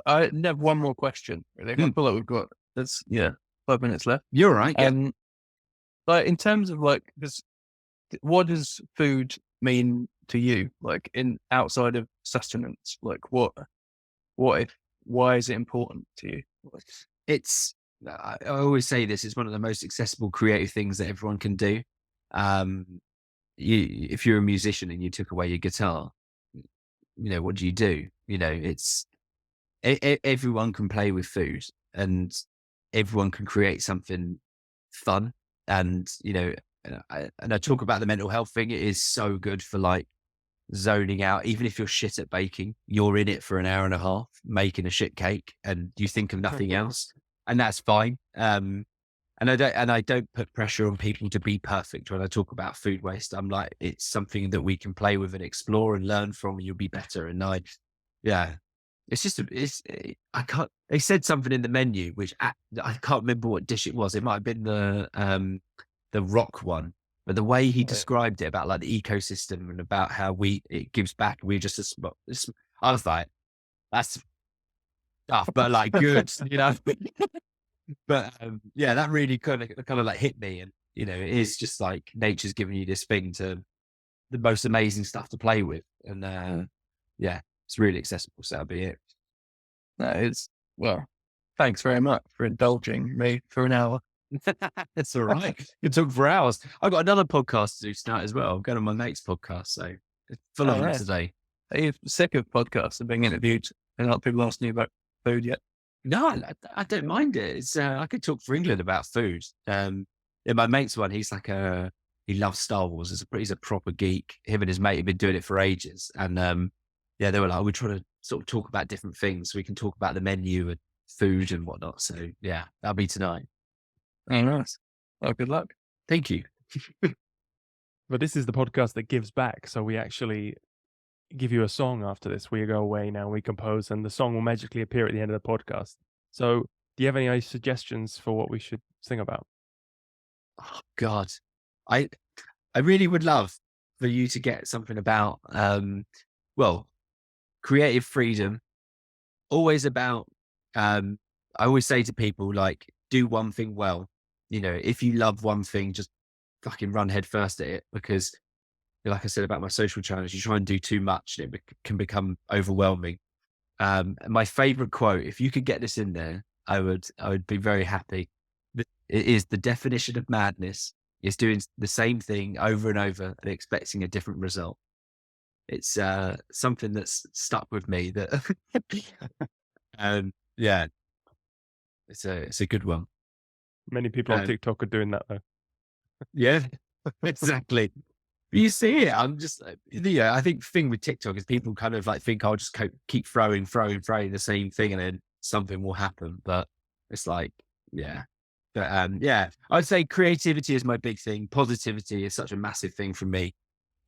I have one more question. Really. I feel like we've got 5 minutes left. You're right. Yeah. Like in terms of like, what does food mean to you? Like in outside of sustenance, like why is it important to you? I always say this is one of the most accessible creative things that everyone can do. If you're a musician and you took away your guitar, what do? It's everyone can play with food and everyone can create something fun. And, I talk about the mental health thing. It is so good for like zoning out. Even if you're shit at baking, you're in it for an hour and a half making a shit cake and you think of nothing else, and that's fine. And I don't put pressure on people to be perfect when I talk about food waste. I'm like, it's something that we can play with and explore and learn from, and you'll be better. And it's just, they said something in the menu, which I can't remember what dish it was. It might have been the rock one, but the way he described it about like the ecosystem and about how it gives back. We just, I was like, that's tough, but like good, But that really kind of like hit me. And, it is just like nature's giving you this thing to the most amazing stuff to play with. And it's really accessible. So that'll be it. That is, well, thanks very much for indulging me for an hour. It's all right. You talk for hours. I've got another podcast to do tonight as well. I'm going on my mate's podcast. So it's full of them today. Are you sick of podcasts and being interviewed and not people asking you about food yet? No, I don't mind it. It's I could talk for England about food. My mate's one, he's like he loves Star Wars. He's a proper geek. Him and his mate have been doing it for ages. And they were like, we're trying to sort of talk about different things. So we can talk about the menu and food and whatnot. So yeah, that'll be tonight. Oh, nice. Well, good luck. Thank you. But this is the podcast that gives back. So we actually give you a song after this. We go away now, we compose, and the song will magically appear at the end of the podcast. So do you have any suggestions for what we should sing about? Oh God, I really would love for you to get something about, creative freedom. Always about, I always say to people, like, do one thing well. If you love one thing, just fucking run head first at it, because like I said about my social challenge, you try and do too much and it can become overwhelming. My favorite quote, if you could get this in there, I would be very happy. It is: the definition of madness is doing the same thing over and over and expecting a different result. It's something that's stuck with me that, it's a good one. Many people on TikTok are doing that though. Yeah, exactly. You see it. I'm just, I think the thing with TikTok is people kind of like think I'll just keep throwing the same thing and then something will happen. But it's like, But I'd say creativity is my big thing. Positivity is such a massive thing for me.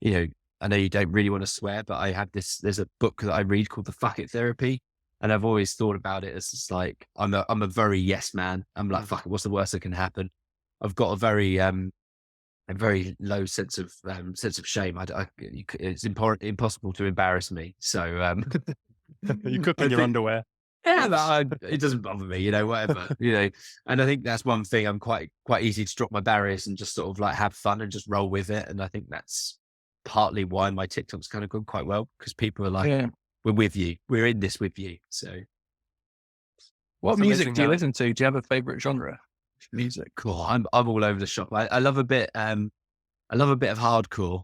I know you don't really want to swear, but I have there's a book that I read called The Fuck It Therapy. And I've always thought about it as just like, I'm a very yes man. I'm like, fuck it, what's the worst that can happen? I've got a very low sense of shame. It's impossible to embarrass me. So you cook in your underwear. Yeah, it doesn't bother me, whatever, And I think that's one thing. I'm quite easy to drop my barriers and just sort of like have fun and just roll with it. And I think that's partly why my TikTok's kind of gone quite well, because people are like, we're with you. We're in this with you. So what music do you listen to? Do you have a favorite genre? Music. Cool. I'm all over the shop. I love a bit. I love a bit of hardcore.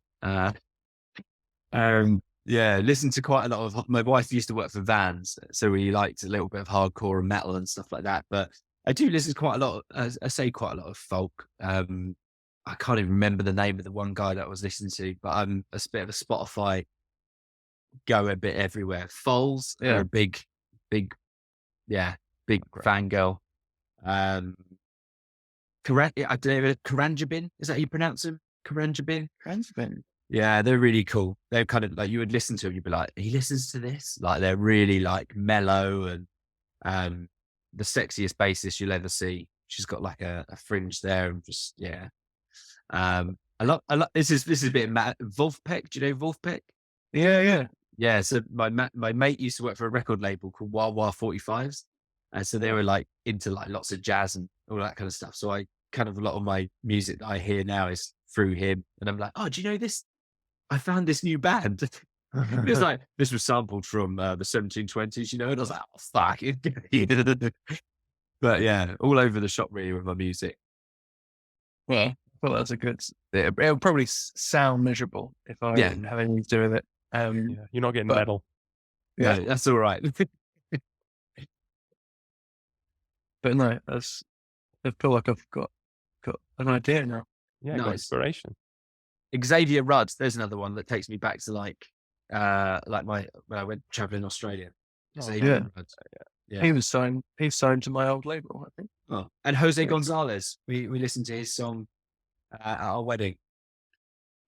Yeah, listen to quite a lot of. My wife used to work for Vans, so we liked a little bit of hardcore and metal and stuff like that. But I do listen to quite a lot. I say quite a lot of folk. I can't even remember the name of the one guy that I was listening to, but I'm a bit of a Spotify go a bit everywhere. Foals are a big, yeah, big fangirl. I don't know, Karanjabin, is that how you pronounce them? Karanjabin? Yeah, they're really cool. They're kind of like, you would listen to them, you'd be like, he listens to this? Like, they're really like mellow and the sexiest bassist you'll ever see. She's got like a fringe there and just, yeah. I love, this is a bit Wolfpack. Do you know Wolfpack? Yeah. Yeah. So my mate used to work for a record label called Wild Wild 45s. And so they were like into like lots of jazz and all that kind of stuff. So I kind of, a lot of my music that I hear now is through him. And I'm like, oh, do you know this? I found this new band. It was like, this was sampled from the 1720s, you know? And I was like, oh, fuck. But yeah, all over the shop really with my music. Well, that's a good. It'll probably sound miserable if I didn't have anything to do with it. You're not getting metal. Yeah, no, that's all right. But no, I feel like I've got an idea now. Yeah, got inspiration. Xavier Rudd, there's another one that takes me back to like when I went traveling in Australia. Xavier Rudd. Yeah. He's signed to my old label, I think. Oh, and Jose Gonzalez. We listened to his song at our wedding.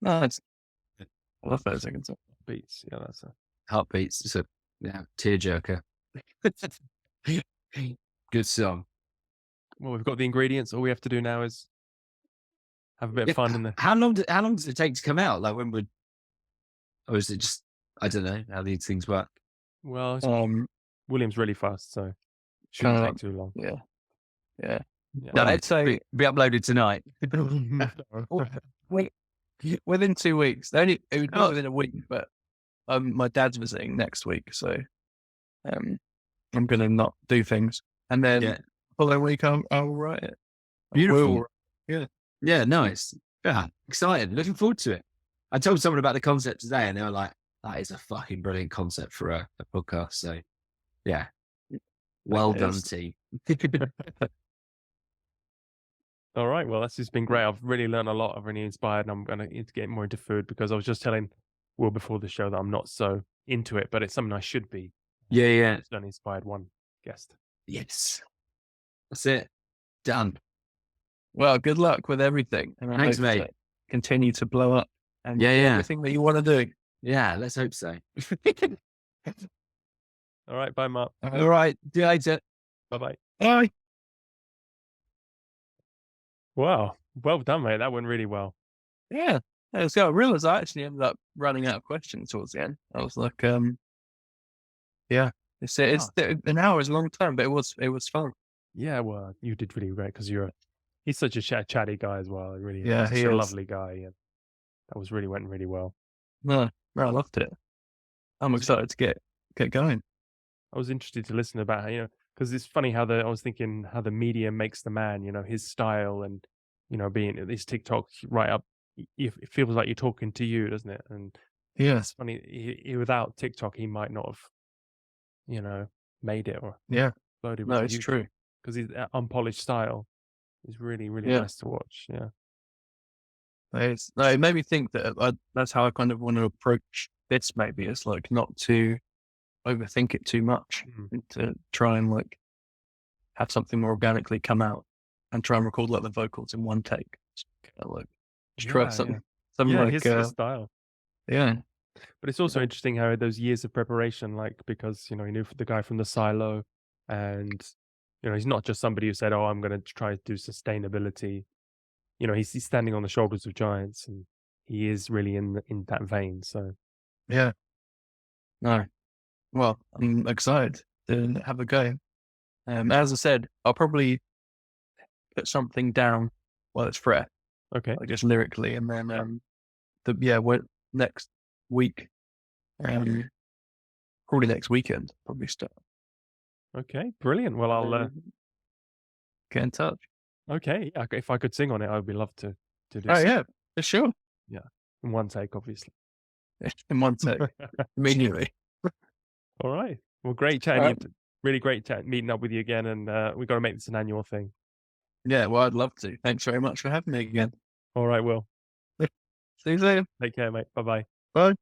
Nice. I love those seconds. Beats. Yeah, that's a Heartbeats. It's a tearjerker. Good song. Well, we've got the ingredients. All we have to do now is have a bit of fun in there. How long does it take to come out? Like, or is it just, I don't know how these things work? Well, William's really fast, so it shouldn't take too long. Yeah. I'd say be uploaded tonight. Wait, within 2 weeks. It would be within a week, but my dad's visiting next week, so I'm gonna not do things, and then following week I'll write it. Beautiful. Yeah, nice. Yeah, excited. Looking forward to it. I told someone about the concept today, and they were like, "That is a fucking brilliant concept for a podcast." So, yeah, well done, team. All right. Well, this has been great. I've really learned a lot. I've really inspired, and I'm going to get more into food because I was just telling Will before the show that I'm not so into it, but it's something I should be. Yeah. It's only inspired one guest. Yes. That's it. Done. Well, good luck with everything. And thanks, mate. Continue to blow up and everything that you want to do. Yeah, let's hope so. All right. Bye, Mark. All right. See you later. Bye-bye. Bye. Wow. Well done, mate. That went really well. Yeah. So I realized I actually ended up running out of questions towards the end. I was like, it's an hour is a long time, but it was fun. Yeah, well, you did really great because he's such a chatty guy as well. Really, he's a lovely guy, and that went really well. No, I loved it. I'm excited to get going. I was interested to listen about how, because it's funny I was thinking how the media makes the man, his style and, being this TikTok right up, it feels like you're talking to you, doesn't it? And it's funny, without TikTok, he might not have, made it or exploded. No, it's true. Because his unpolished style is really, really nice to watch. Yeah. It made me think that that's how I kind of want to approach this. Maybe it's like not to overthink it too much, and to try and like have something more organically come out and try and record like the vocals in one take. Just try something like his style. Yeah. But it's also interesting how those years of preparation, like, because, he knew the guy from the silo and, he's not just somebody who said, oh, I'm going to try to do sustainability. He's standing on the shoulders of giants and he is really in that vein. So, yeah. No. Well, I'm excited to have a go. As I said, I'll probably put something down while it's fresh. Okay. Like just lyrically. And then, next week, probably next weekend, probably start. Okay, brilliant. Well, I'll get in touch. Okay, if I could sing on it, I would love to do. Oh yeah, for sure. Yeah, in one take, obviously. in one take immediately. All right. Well, great chatting. All right. Really great meeting up with you again, and we've got to make this an annual thing. Yeah, well, I'd love to. Thanks very much for having me again. All right, Will. See you later. Take care, mate. Bye-bye. Bye.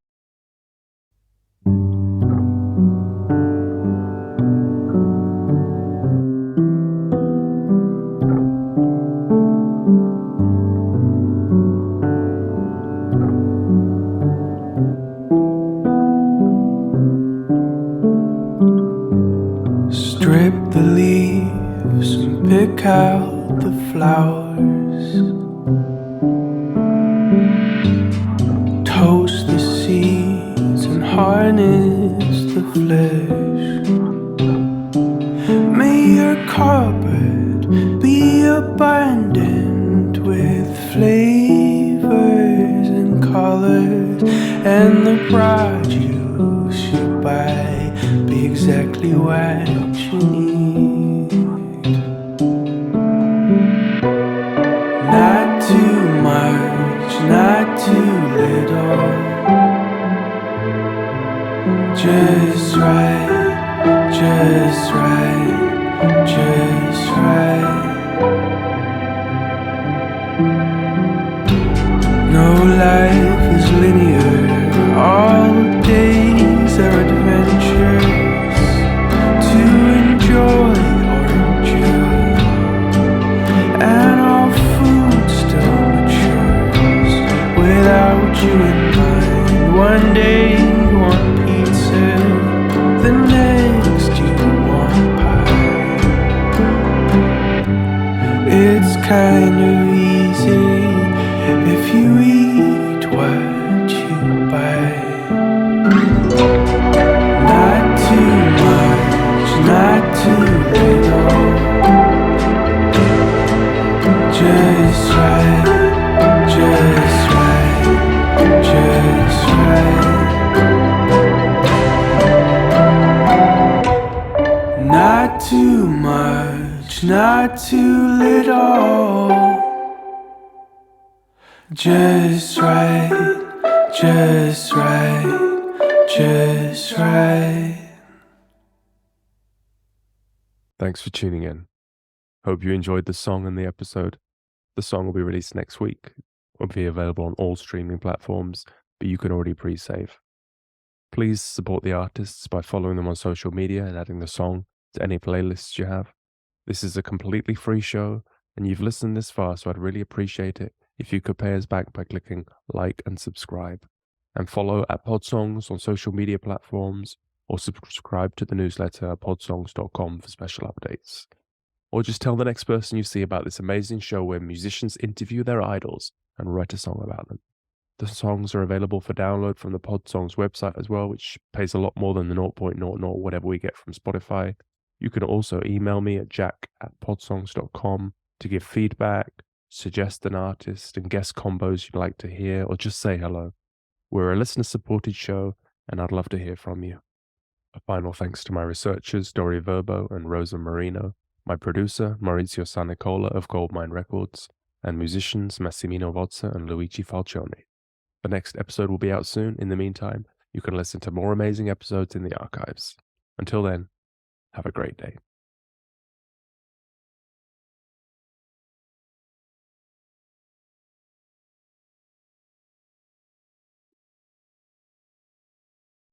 Strip the leaves and pick out the flowers. Toast the seeds and harness the flesh. May your cupboard be abundant with flavors and colors, and the produce you buy be exactly what you need. Not too much, not too little. Just right, just right, just right. No life is linear, all days are adventures to enjoy or endure, and all food still matures without you in mind. One day you want pizza, the next you want pie. It's kind of easy if you eat what you buy. Not too much, not too little. Just right, just right, just right. Not too much, not too little. Just right, just right, just right. Thanks for tuning in. Hope you enjoyed the song and the episode. The song will be released next week. It will be available on all streaming platforms, but you can already pre-save. Please support the artists by following them on social media and adding the song to any playlists you have. This is a completely free show, and you've listened this far, so I'd really appreciate it if you could pay us back by clicking like and subscribe. And follow at Podsongs on social media platforms, or subscribe to the newsletter at podsongs.com for special updates. Or just tell the next person you see about this amazing show where musicians interview their idols and write a song about them. The songs are available for download from the Podsongs website as well, which pays a lot more than the 0.00 whatever we get from Spotify. You can also email me at jack@podsongs.com to give feedback, suggest an artist and guest combos you'd like to hear, or just say hello. We're a listener-supported show, and I'd love to hear from you. A final thanks to my researchers, Dori Verbo and Rosa Marino, my producer, Maurizio Sanicola of Goldmine Records, and musicians Massimino Vozza and Luigi Falcione. The next episode will be out soon. In the meantime, you can listen to more amazing episodes in the archives. Until then, have a great day.